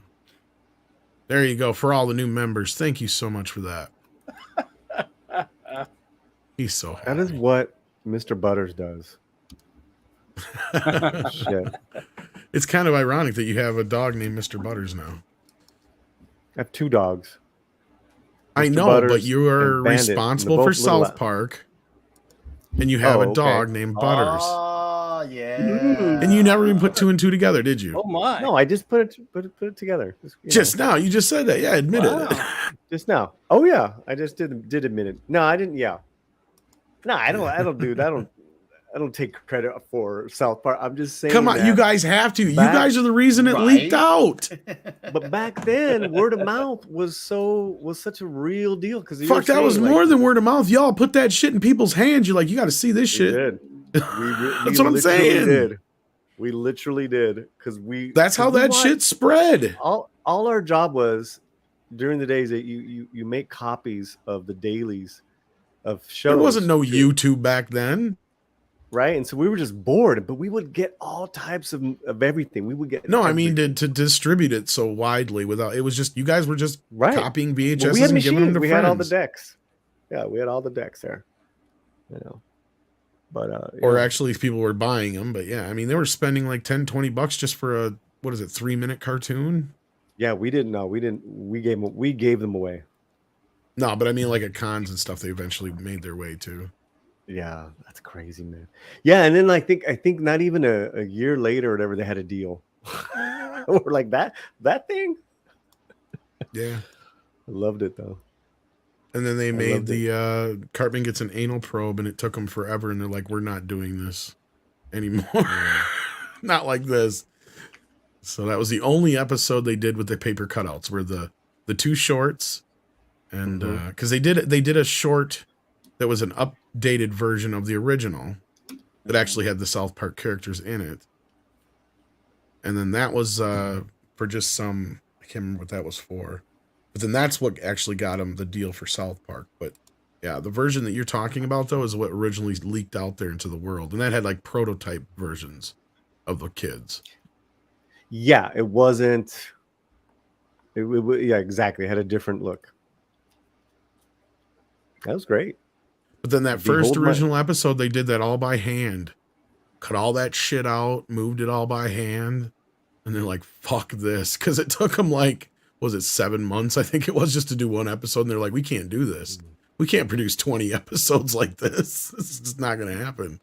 There you go. For all the new members, thank you so much for that. He's so
That is
happy.
what Mr. Butters does. Shit.
It's kind of ironic that you have a dog named Mr. Butters now.
I have 2 dogs.
I
Mr.
know,
Butters
but you are
and Bandit, and
responsible
they're
for
both little-
South Park, and you have
Oh,
a
okay.
dog named Butters.
Oh yeah.
And you never even put 2 and 2 together, did you?
Oh my!
No, I just put it together.
Just now, you just said that. Yeah, admit it.
just now. Oh yeah, I just did admit it. No, I didn't. Yeah. No, I don't do that. I don't take credit for South Park. I'm just saying.
Come on,
that.
you guys have to. You
Back-
guys are the reason it leaked
Right?
out.
But back then, word of mouth was such a real deal because
Fuck, that was more than word of mouth. Y'all put that shit in people's hands. You're like, you got to see this
We
shit.
did.
That's what I'm
literally
saying.
Did. We literally did because we.
That's how
'cause we
that
watched-
shit spread.
All our job was during the days that you make copies of the dailies of shows.
There wasn't no YouTube back then.
Right, and so we were just bored, but we would get all types of everything. We would get
No, I mean to distribute it so widely without. It was just you guys were just
right.
copying VHS
Well, we had
and giving them
machines.
to
We
friends.
had all the decks. Yeah, we had all the decks there. You know, but
Or
yeah.
actually, people were buying them. But yeah, I mean, they were spending like $10-20 just for a 3-minute cartoon.
Yeah, we didn't know. We didn't. We gave them away.
No, but I mean, like at cons and stuff, they eventually made their way to.
Yeah, that's crazy, man. Yeah, and then I think not even a year later or whatever, they had a deal. We're like that thing.
Yeah.
I loved it though.
And then they
I
made
loved
the Cartman gets an anal probe, and it took them forever. And they're like, "We're not doing this anymore. Not like this." So that was the only episode they did with the paper cutouts, were the two shorts, and because they did a short that was an updated version of the original that actually had the South Park characters in it, and then that was for just some, I can't remember what that was for, but then that's what actually got them the deal for South Park. But yeah, the version that you're talking about though is what originally leaked out there into the world, and that had like prototype versions of the kids.
Yeah, it wasn't. Yeah, exactly. It had a different look. That was great.
But then that first original episode, they did that all by hand. Cut all that shit out, moved it all by hand. And they're like, fuck this. Because it took them like, was it 7 months? I think it was, just to do one episode. And they're like, we can't do this. We can't produce 20 episodes like this. This is just not going to happen.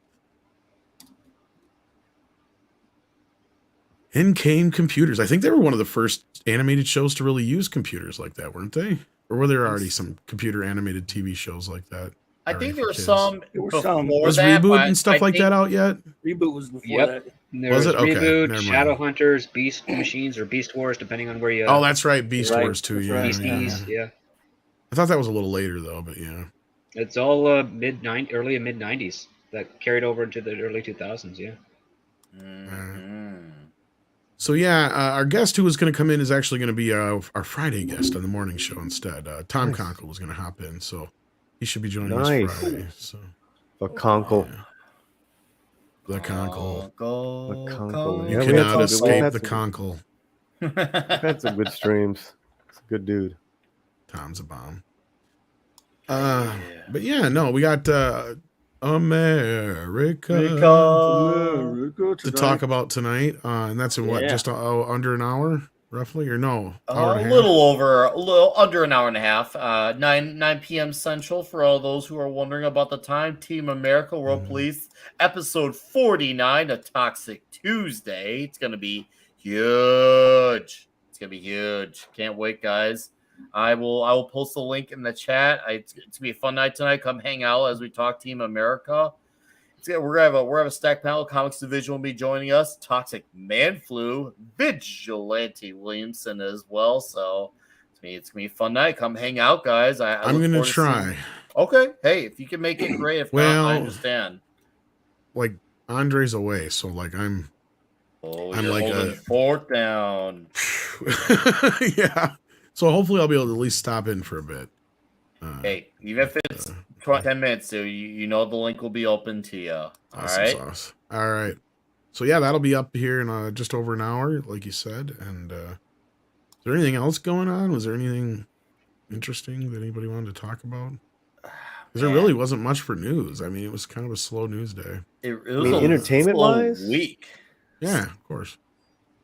In came computers. I think they were one of the first animated shows to really use computers like that, weren't they? Or were there already some computer animated TV shows like that?
I think there were some.
Was Reboot and stuff like that out yet?
Reboot was before that.
There was Reboot, Shadowhunters, Beast Machines, or Beast Wars, depending on where you.
Oh, that's right, Beast Wars too. Yeah,
Beasties, yeah.
I thought that was a little later though, but yeah.
It's all early and mid '90s that carried over into the early 2000s. Yeah.
So yeah, our guest who was going to come in is actually going to be our Friday guest on the morning show instead. Tom Conkle was going to hop in, so he should be joining us Friday. So.
A Conkle.
Yeah. The Conkle.
The Conkle.
You cannot escape the Conkle.
Had some good streams. It's a good dude.
Tom's a bomb. But yeah, no, we got America to talk about tonight, and that's in what, just under an hour, roughly, or no?
A little under an hour and a half. 9 p.m. Central for all those who are wondering about the time. Team America World Police, episode 49 of Toxic Tuesday. It's gonna be huge. It's gonna be huge. Can't wait, guys. I will post the link in the chat. It's gonna be a fun night tonight. Come hang out as we talk Team America. We're gonna have a stack panel. Comics Division will be joining us. Toxic Man Flu, Vigilante Williamson as well. So it's gonna be a fun night. Come hang out, guys. I'm
gonna try.
Okay. Hey, if you can make it, great. If not, I understand.
Like Andre's away, so like I'm like a
fourth down.
Yeah. So hopefully I'll be able to at least stop in for a bit.
Hey, even if it's 10 minutes, so you know the link will be open to you.
Awesome sauce. All right. So yeah, that'll be up here in just over an hour, like you said. And is there anything else going on? Was there anything interesting that anybody wanted to talk about? Because there really wasn't much for news. I mean, it was kind of a slow news day.
It was
entertainment-wise?
Week.
Yeah, of course.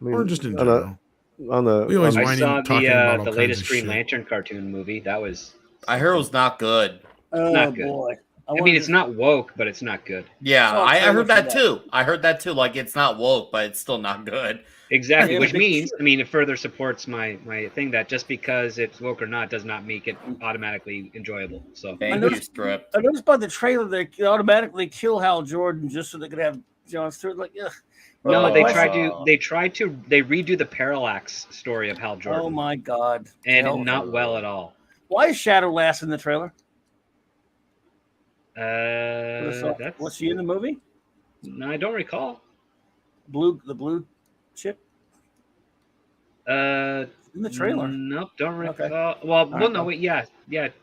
I mean,
or just in general.
We
always
I saw the latest Green Lantern cartoon movie. That was.
I heard it was not good.
Not good.
Boy.
I mean, it's not woke, but it's not good.
Yeah, I heard that too. I heard that too. Like, it's not woke, but it's still not good.
Exactly, which means, I mean, it further supports my thing that just because it's woke or not does not make it automatically enjoyable. So
thank you, Strip.
I noticed by the trailer they automatically kill Hal Jordan just so they could have Jon Stewart. Like, ugh.
No, they redo the parallax story of Hal Jordan.
Oh my God!
And not well at all.
Why is Shadow last in the trailer? Was she in the movie?
No, I don't recall.
The blue chip. In the trailer.
Nope, don't recall.
Okay.
Wait, yeah,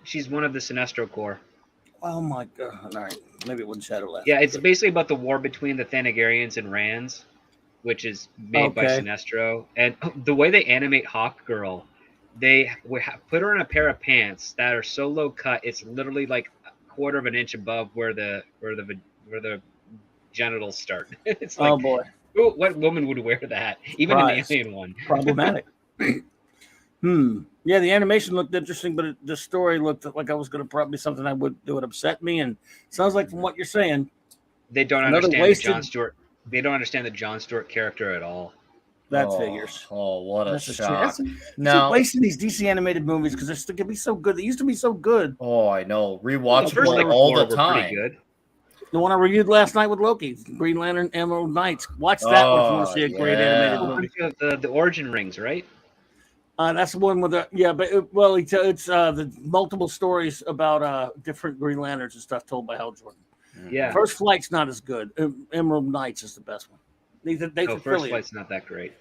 she's one of the Sinestro Corps.
Oh my God! All right, maybe it wasn't Shadow last.
Yeah, it's basically about the war between the Thanagarians and Rands, which is made by Sinestro. And the way they animate Hawk Girl, they put her in a pair of pants that are so low cut, it's literally like a quarter of an inch above where the genitals start. It's like,
oh boy,
what woman would wear that? Even an alien one.
Problematic. Yeah, the animation looked interesting, but the story looked like I was going to probably something that would upset me. And it sounds like from what you're saying,
they don't understand the Jon Stewart. They don't understand the Jon Stewart character at all.
That figures.
Oh, what a shock!
Wasting these DC animated movies because they can be so good. They used to be so good.
Oh, I know. Rewatchable all the time.
Pretty good.
The one I reviewed last night with Loki, Green Lantern Emerald Knights. Watch that one if you want to see a great animated movie.
The origin rings, right?
That's the one with it's the multiple stories about different Green Lanterns and stuff told by Hal Jordan.
Yeah.
First Flight's not as good. Emerald Knights is the best one.
First Flight's not that great.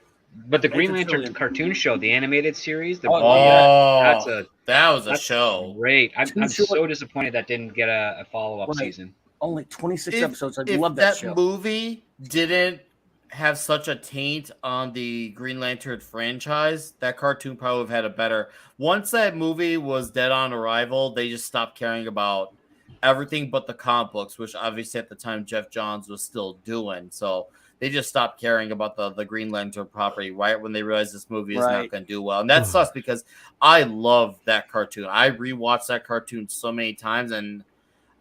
But the Green Lantern cartoon show, the animated series,
that was a show.
Great. I'm so disappointed that didn't get a follow-up season.
Only 26 episodes. I love that show.
If that movie didn't have such a taint on the Green Lantern franchise, that cartoon probably would have had a better. Once that movie was dead on arrival, they just stopped caring about everything but the comic books, which obviously at the time Jeff Johns was still doing. So they just stopped caring about the Green Lantern property right when they realized this movie is not going to do well. And that sucks because I love that cartoon. I rewatched that cartoon so many times, and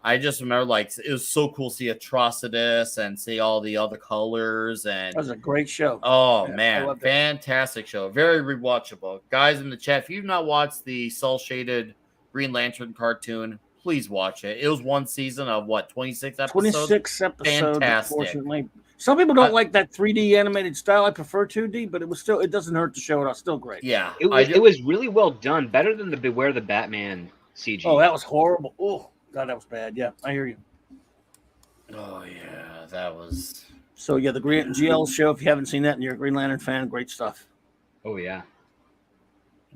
I just remember, like, it was so cool to see Atrocitus and see all the other colors. And
that was a great show.
Oh, man. Fantastic show. Very rewatchable. Guys in the chat, if you've not watched the cel-shaded Green Lantern cartoon, please watch it. It was one season of, 26 episodes?
26 episodes,
Fantastic.
Unfortunately. Some people don't like that 3D animated style. I prefer 2D, but it doesn't hurt to show it. It's still great.
Yeah.
It was really well done. Better than the Beware the Batman CG.
Oh, that was horrible. Oh, God, that was bad. Yeah, I hear you.
Oh, yeah, that was...
So, yeah, the Green GL show, if you haven't seen that and you're a Green Lantern fan, great stuff.
Oh, yeah.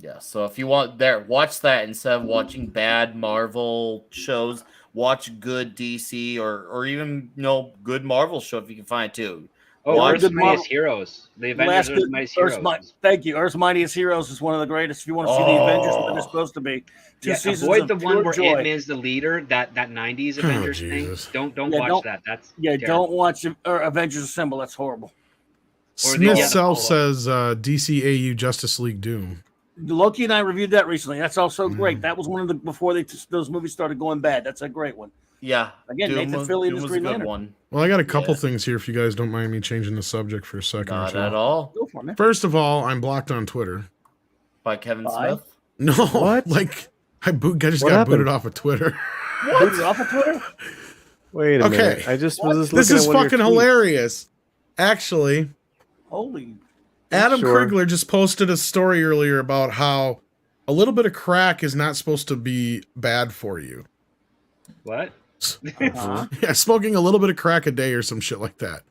Yeah, so if you watch that instead of watching bad Marvel shows, watch good DC or even, good Marvel show if you can find it, too.
Earth's Mightiest Heroes. The Avengers Earth's Mightiest Heroes.
Thank you. Earth's Mightiest Heroes is one of the greatest. If you want to see the Avengers, what they're supposed to be. Two seasons
avoid the
of
one where
joy.
Ant-Man's the leader, that 90s Avengers thing. Don't watch that. That's terrible.
Don't watch Avengers Assemble. That's horrible.
Smith Self says DCAU Justice League Doom.
Loki and I reviewed that recently. That's also great. That was one of the before those movies started going bad. That's a great one.
Yeah.
Again,
Doom
Nathan Fillion is
was
Green
a good
Lantern.
one.
Well, I got a couple things here if you guys don't mind me changing the subject for a second.
Not at all.
Go for it, man.
First of all, I'm blocked on Twitter.
By Kevin Smith?
No.
What?
Like, I just got booted off of Twitter.
Booted off of Twitter?
Wait a minute. I just was
This is fucking hilarious. Actually,
holy.
Adam Krigler just posted a story earlier about how a little bit of crack is not supposed to be bad for you.
What?
Yeah, smoking a little bit of crack a day or some shit like that.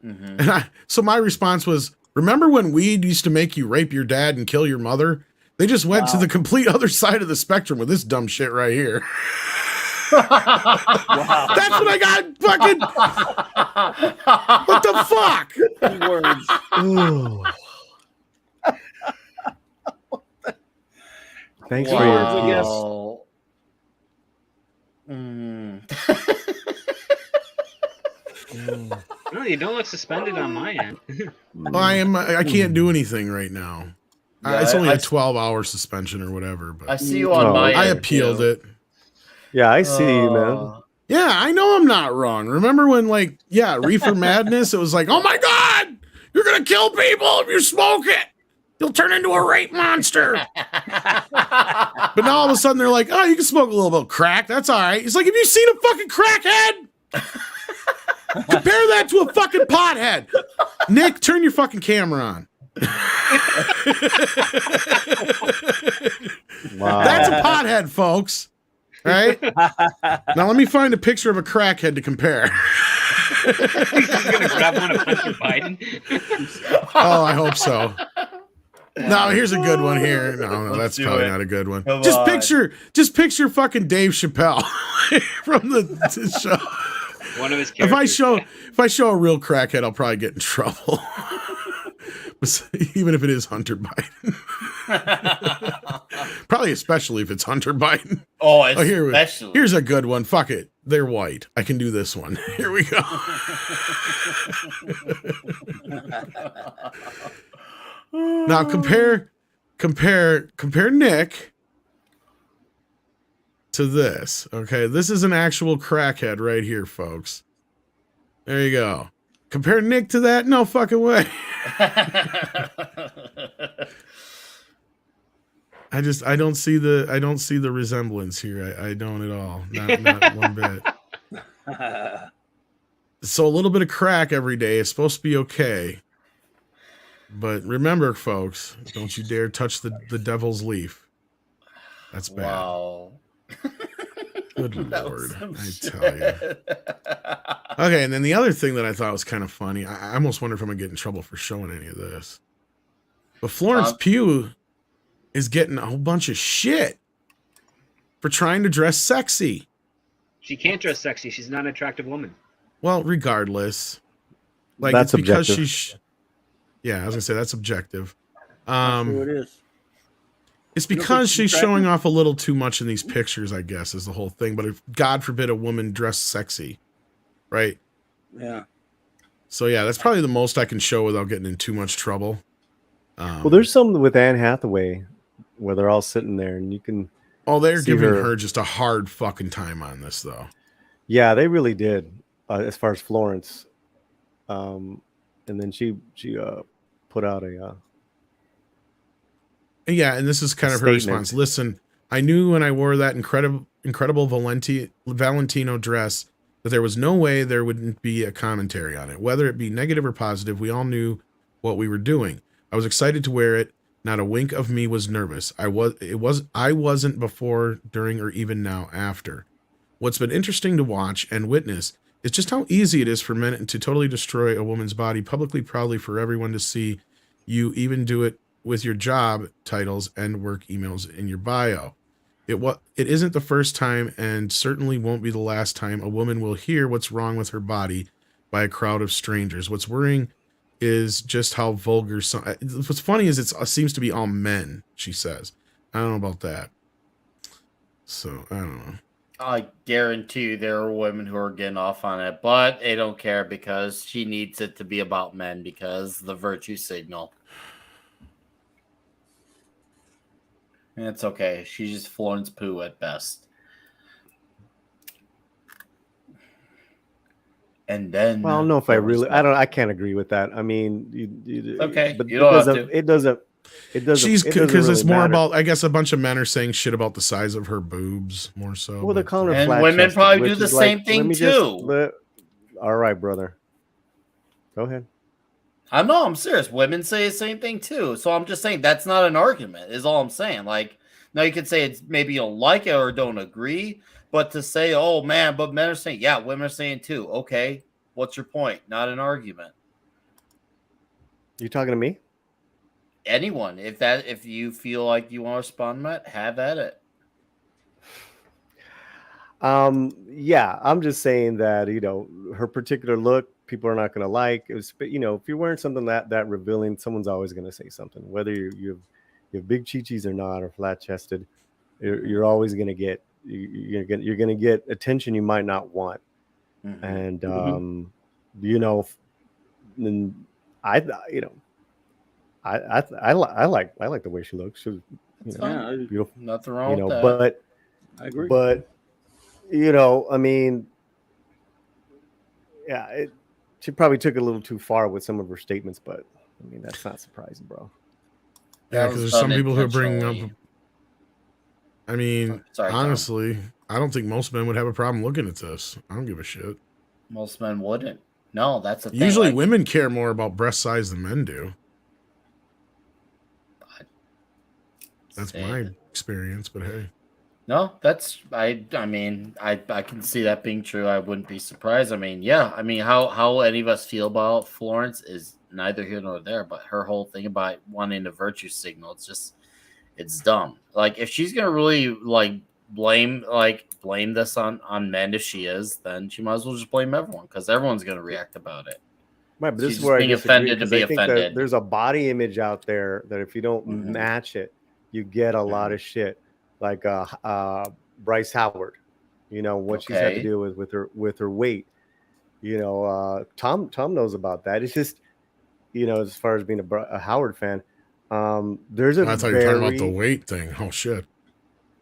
Mm-hmm.
And so my response was, remember when weed used to make you rape your dad and kill your mother? They just went to the complete other side of the spectrum with this dumb shit right here. That's what I got fucking... What the fuck?
Thanks for your
guess.
No, you don't look suspended on my end.
Well, I can't do anything right now.
Yeah,
it's only a 12-hour suspension or whatever. But
I see you on my end.
I appealed it.
Yeah, I see you, man.
Yeah, I know I'm not wrong. Remember when, Reefer Madness, it was like, oh my God, you're going to kill people if you smoke it. You'll turn into a rape monster. But now all of a sudden they're like, oh, you can smoke a little bit of crack. That's all right. He's like, have you seen a fucking crackhead? Compare that to a fucking pothead. Nick, turn your fucking camera on.
Wow.
That's a pothead, folks. Right? Now let me find a picture of a crackhead to compare.
He's just gonna grab one of Hunter Biden.
Oh, I hope so. No, here's a good one here. No, that's probably not a good one. Just picture fucking Dave Chappelle from the show.
One of his characters.
If I show a real crackhead, I'll probably get in trouble. Even if it is Hunter Biden. Probably especially if it's Hunter Biden. Here's a good one. Fuck it. They're white. I can do this one. Here we go. Now compare Nick to this. Okay, this is an actual crackhead right here, folks. There you go. Compare Nick to that? No fucking way. I don't see the resemblance here. I don't at all. Not one bit. So a little bit of crack every day is supposed to be okay. But remember, folks, don't you dare touch the devil's leaf. That's bad.
Wow.
Good Lord, I tell you. Okay, and then the other thing that I thought was kind of funny, I almost wonder if I'm going to get in trouble for showing any of this. But Florence Pugh is getting a whole bunch of shit for trying to dress sexy.
She can't dress sexy. She's not an attractive woman.
Well, regardless. Like,
That's
it's because
objective.
she's... Yeah, I was going to say, that's objective.
That's who it is.
It's because she's showing off a little too much in these pictures, I guess, is the whole thing. But if, God forbid, a woman dressed sexy, right?
Yeah.
So, yeah, that's probably the most I can show without getting in too much trouble.
Well, there's some with Anne Hathaway where they're all sitting there and you can...
Oh, they're
see
giving her just a hard fucking time on this, though.
Yeah, they really did, as far as Florence. And then she put out a...
Yeah, and this is kind of her response. Listen, I knew when I wore that incredible Valentino dress that there was no way there wouldn't be a commentary on it. Whether it be negative or positive, we all knew what we were doing. I was excited to wear it. Not a wink of me was nervous. I wasn't before, during, or even now after. What's been interesting to watch and witness is just how easy it is for men to totally destroy a woman's body publicly, proudly for everyone to see. You even do it with your job titles and work emails in your bio. It isn't the first time and certainly won't be the last time a woman will hear what's wrong with her body by a crowd of strangers. What's worrying is just how vulgar what's funny is it seems to be all men, she says. I don't know about that. So, I don't know.
I guarantee you there are women who are getting off on it, but they don't care because she needs it to be about men because the virtue signal. And it's okay. She's just Florence Pugh at best. And then,
well, I don't know if I can't agree with that. I mean,
okay,
but
you don't have to.
It doesn't.
She's because
really
it's more
matter.
about. I guess a bunch of men are saying shit about the size of her boobs more so.
Well, they're calling her
and
flat
women
chested,
probably do
which
the
is
same
like,
thing too.
All right, brother. Go ahead.
I know, I'm serious. Women say the same thing too. So I'm just saying that's not an argument, is all I'm saying. Like, now you could say it's maybe you don't like it or don't agree, but to say, oh man, but men are saying, yeah, women are saying too. Okay, what's your point? Not an argument.
You talking to me?
Anyone, if you feel like you want to respond to that, have at it.
Yeah, I'm just saying that, her particular look, people are not going to like. If you're wearing something that revealing, someone's always going to say something. Whether you have big chichis or not, or flat chested, you're always going to get you're going to get attention you might not want. Mm-hmm. And and I like the way she looks. She's beautiful.
Nothing wrong with that.
But
I agree.
But I mean, yeah, she probably took it a little too far with some of her statements, but I mean, that's not surprising, bro.
Yeah, because there's some people who bring up. I mean, honestly, I don't think most men would have a problem looking at this. I don't give a shit.
Most men wouldn't. No, that's a thing.
Usually women care more about breast size than men do. That's my experience, but hey.
No, that's I mean, I can see that being true. I wouldn't be surprised. I mean, yeah. I mean, how any of us feel about Florence is neither here nor there, but her whole thing about wanting a virtue signal, it's dumb. Like, if she's gonna really blame this on men, if she is, then she might as well just blame everyone, because everyone's gonna react about it.
Right, but this is where I disagree, because I think that there's a body image out there that if you don't match it, you get a lot of shit. Like Bryce Howard, what she's had to deal with her weight. Tom knows about that. It's just, as far as being a Howard fan, there's a.
I thought you were talking about the weight thing. Oh shit.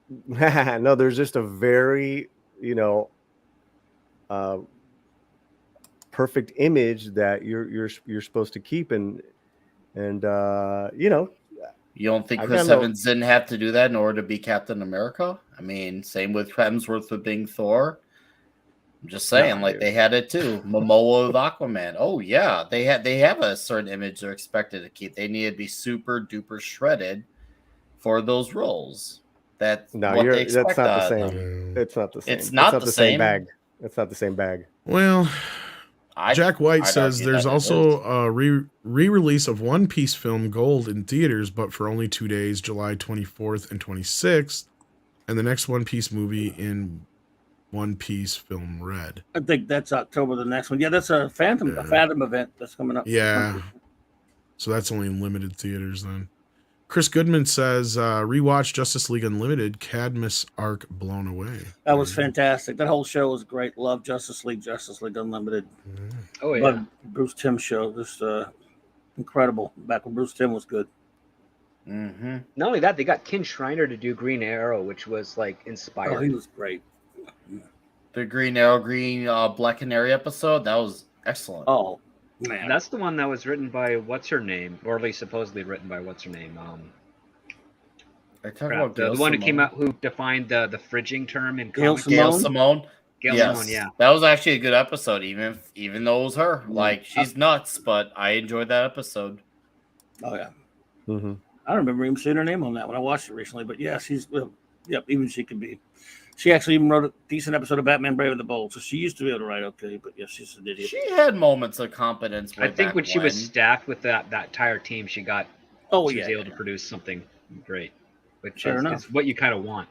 No, there's just a very, perfect image that you're supposed to keep, and
You don't think Chris Evans didn't have to do that in order to be Captain America? I mean, same with Hemsworth with being Thor. I'm just saying, like they had it too. Momoa with Aquaman. Oh yeah, they have a certain image they're expected to keep. They need to be super duper shredded for those roles. That's what they expect.
That's not the
out of
same.
them.
It's not the same.
It's not the
same
same
bag. It's not the same bag.
Well, Jack White
I'd
says
argue
there's
that it
also a re-release of One Piece film Gold in theaters, but for only 2 days, July 24th and 26th, and the next One Piece movie in One Piece film Red.
I think that's October, the next one. Yeah, that's a Fathom event that's coming up.
Yeah. So that's only in limited theaters then. Chris Goodman says, rewatch Justice League Unlimited, Cadmus arc blown away.
That was fantastic. That whole show was great. Love Justice League Unlimited.
Oh, yeah.
But Bruce Timm show, just incredible. Back when Bruce Timm was good.
Mm-hmm.
Not only that, they got Ken Shriner to do Green Arrow, which was like inspiring.
Oh, he was great.
The Green Arrow, Black Canary episode, that was excellent.
Oh, man.
That's the one that was written by what's her name, or at least supposedly written by what's her name. The one who came out who defined the fridging term in comics.
Gail Simone.
Gail Simone, yeah.
That was actually a good episode, even though it was her. Like, she's nuts, but I enjoyed that episode.
Oh yeah.
Mm-hmm.
I don't remember even seeing her name on that when I watched it recently, but yeah, she's even she can be. She actually even wrote a decent episode of Batman Brave and the Bold, so she used to be able to write okay, but yeah, she's an idiot.
She had moments of competence.
I think when she was staffed with that entire team, she was able to produce something great, which is what you kind of want.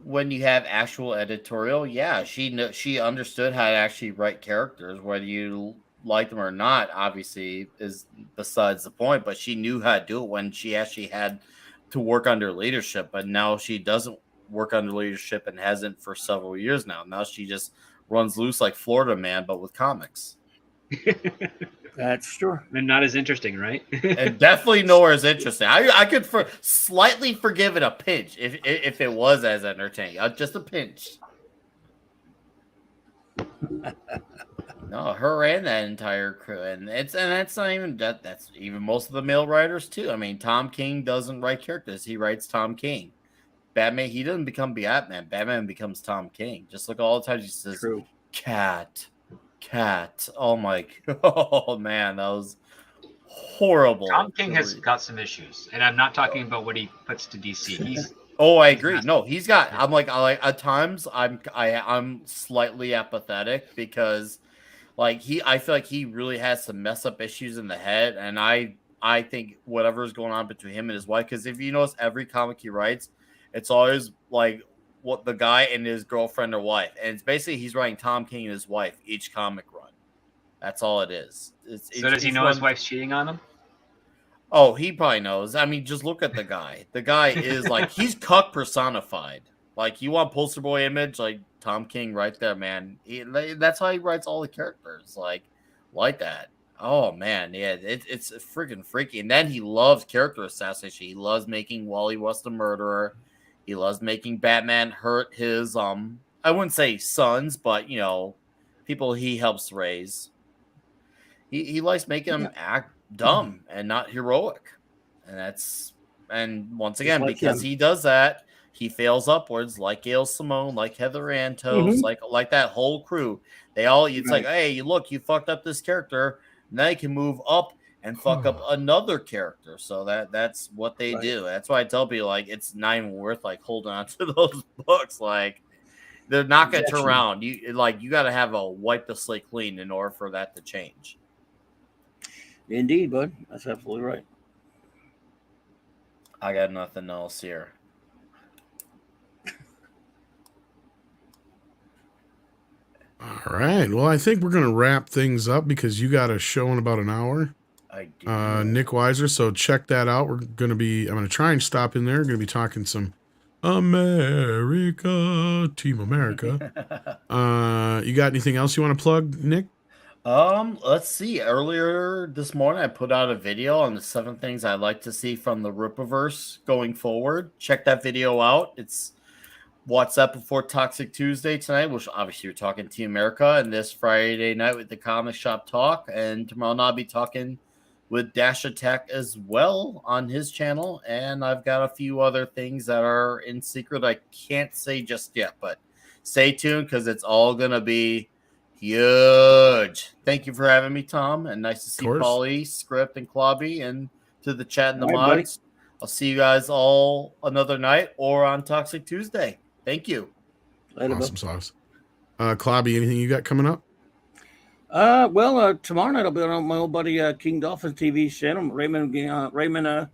When you have actual editorial, yeah, she understood how to actually write characters, whether you like them or not, obviously is besides the point, but she knew how to do it when she actually had to work under leadership, but now she doesn't work under leadership and hasn't for several years now. Now she just runs loose like Florida Man, but with comics.
That's true.
And not as interesting, right?
And definitely nowhere as interesting. I could slightly forgive it a pinch if it was as entertaining. Just a pinch. No, her and that entire crew, and that's not even that's even most of the male writers too. I mean, Tom King doesn't write characters; he writes Tom King. Batman, he doesn't become Batman. Batman becomes Tom King. Just look at all the times he says,
True.
cat. Oh my, oh man, that was horrible.
Tom King has got some issues, and I'm not talking about what he puts to DC.
I agree. No, he's got. I'm like at times I'm slightly apathetic because I feel like he really has some mess up issues in the head, and I think whatever is going on between him and his wife, because if you notice every comic he writes, it's always like what the guy and his girlfriend or wife. And it's basically he's writing Tom King and his wife each comic run. That's all it is.
So does he know his wife's cheating on him?
Oh, he probably knows. I mean, just look at the guy. The guy is like, he's cuck personified. Like, you want poster boy image? Like, Tom King right there, man. That's how he writes all the characters. Like that. Oh, man. Yeah, it's freaking freaky. And then he loves character assassination. He loves making Wally West the murderer. He loves making Batman hurt his, I wouldn't say sons, but, people he helps raise. He likes making them act dumb and not heroic. And once again, because he does that, he fails upwards, like Gail Simone, like Heather Antos, like that whole crew. It's like, hey, look, you fucked up this character. Now you can move up and fuck up another character. So that's what they do. That's why I tell people, it's not even worth holding on to those books. They're not going to turn around. You got to have a wipe the slate clean in order for that to change.
Indeed, bud. That's absolutely right.
I got nothing else here.
All right. Well, I think we're going to wrap things up because you got a show in about an hour.
I do.
Nick Weiser. So check that out. I'm going to try and stop in there. Going to be talking some America, Team America. You got anything else you want to plug, Nick?
Let's see. Earlier this morning, I put out a video on the 7 things I'd like to see from the Rippaverse going forward. Check that video out. It's What's Up Before Toxic Tuesday tonight, which obviously we're talking Team America, and this Friday night with the Comic Shop Talk, and tomorrow night I'll be talking with Dash Attack as well on his channel, and I've got a few other things that are in secret I can't say just yet, but stay tuned because it's all going to be Huge. Thank you for having me, Tom, and nice to see
course.
Paulie, Script, and Klobby, and to the chat and the
All right, buddy.
mods. I'll see you guys all another night or on Toxic Tuesday. Thank you.
Later, bud.
Awesome sauce. Klobby, anything you got coming up?
Well, tomorrow night I'll be on my old buddy King Dolphin TV channel, Raymond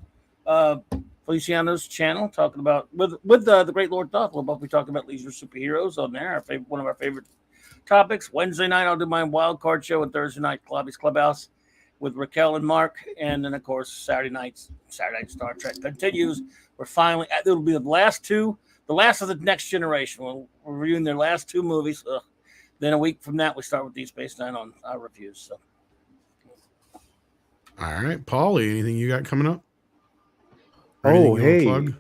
Feliciano's channel, talking about with the Great Lord Thoth. We'll both be talking about leisure superheroes on there. One of our favorite topics. Wednesday night I'll do my wild card show, and Thursday night Klobby's Clubhouse with Raquel and Mark, and then of course Saturday night Star Trek continues. We're finally it'll be the last of the Next Generation. We're reviewing their last 2 movies. Then a week from that, we start with Deep Space Nine on our reviews. So,
All right, Paulie, anything you got coming up?
Oh,
Anything you wanna
hey.
plug?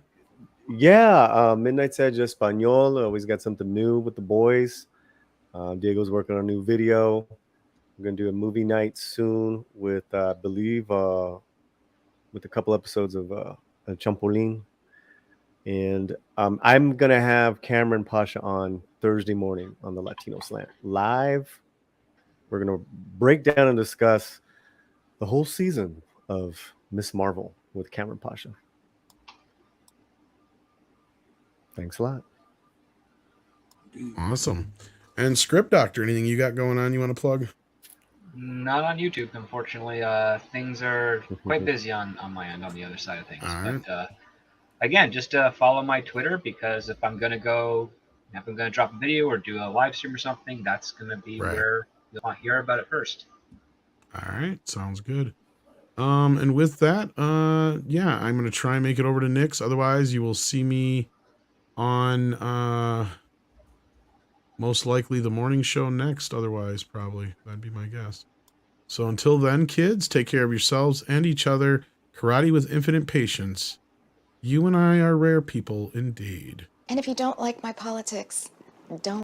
Yeah, Midnight's Edge Espanol. Always got something new with the boys. Diego's working on a new video. We're going to do a movie night soon with, I believe, with a couple episodes of Champolín. And I'm going to have Cameron Pasha on Thursday morning on the Latino Slant live. We're going to break down and discuss the whole season of Miss Marvel with Cameron Pasha. Thanks a lot.
Awesome. And Script Doctor, anything you got going on you want to plug?
Not on YouTube, unfortunately. Things are quite busy on my end on the other side of things.
All right.
But again, just follow my Twitter, because if I'm gonna drop a video or do a live stream or something, that's gonna be
Right.
where you'll hear about it first.
All right, sounds good. And with that, yeah, I'm gonna try and make it over to Nick's. Otherwise, you will see me on most likely the morning show next. Otherwise, probably that'd be my guess. So until then, kids, take care of yourselves and each other. Karate with infinite patience. You and I are rare people indeed.
And if you don't like my politics, don't.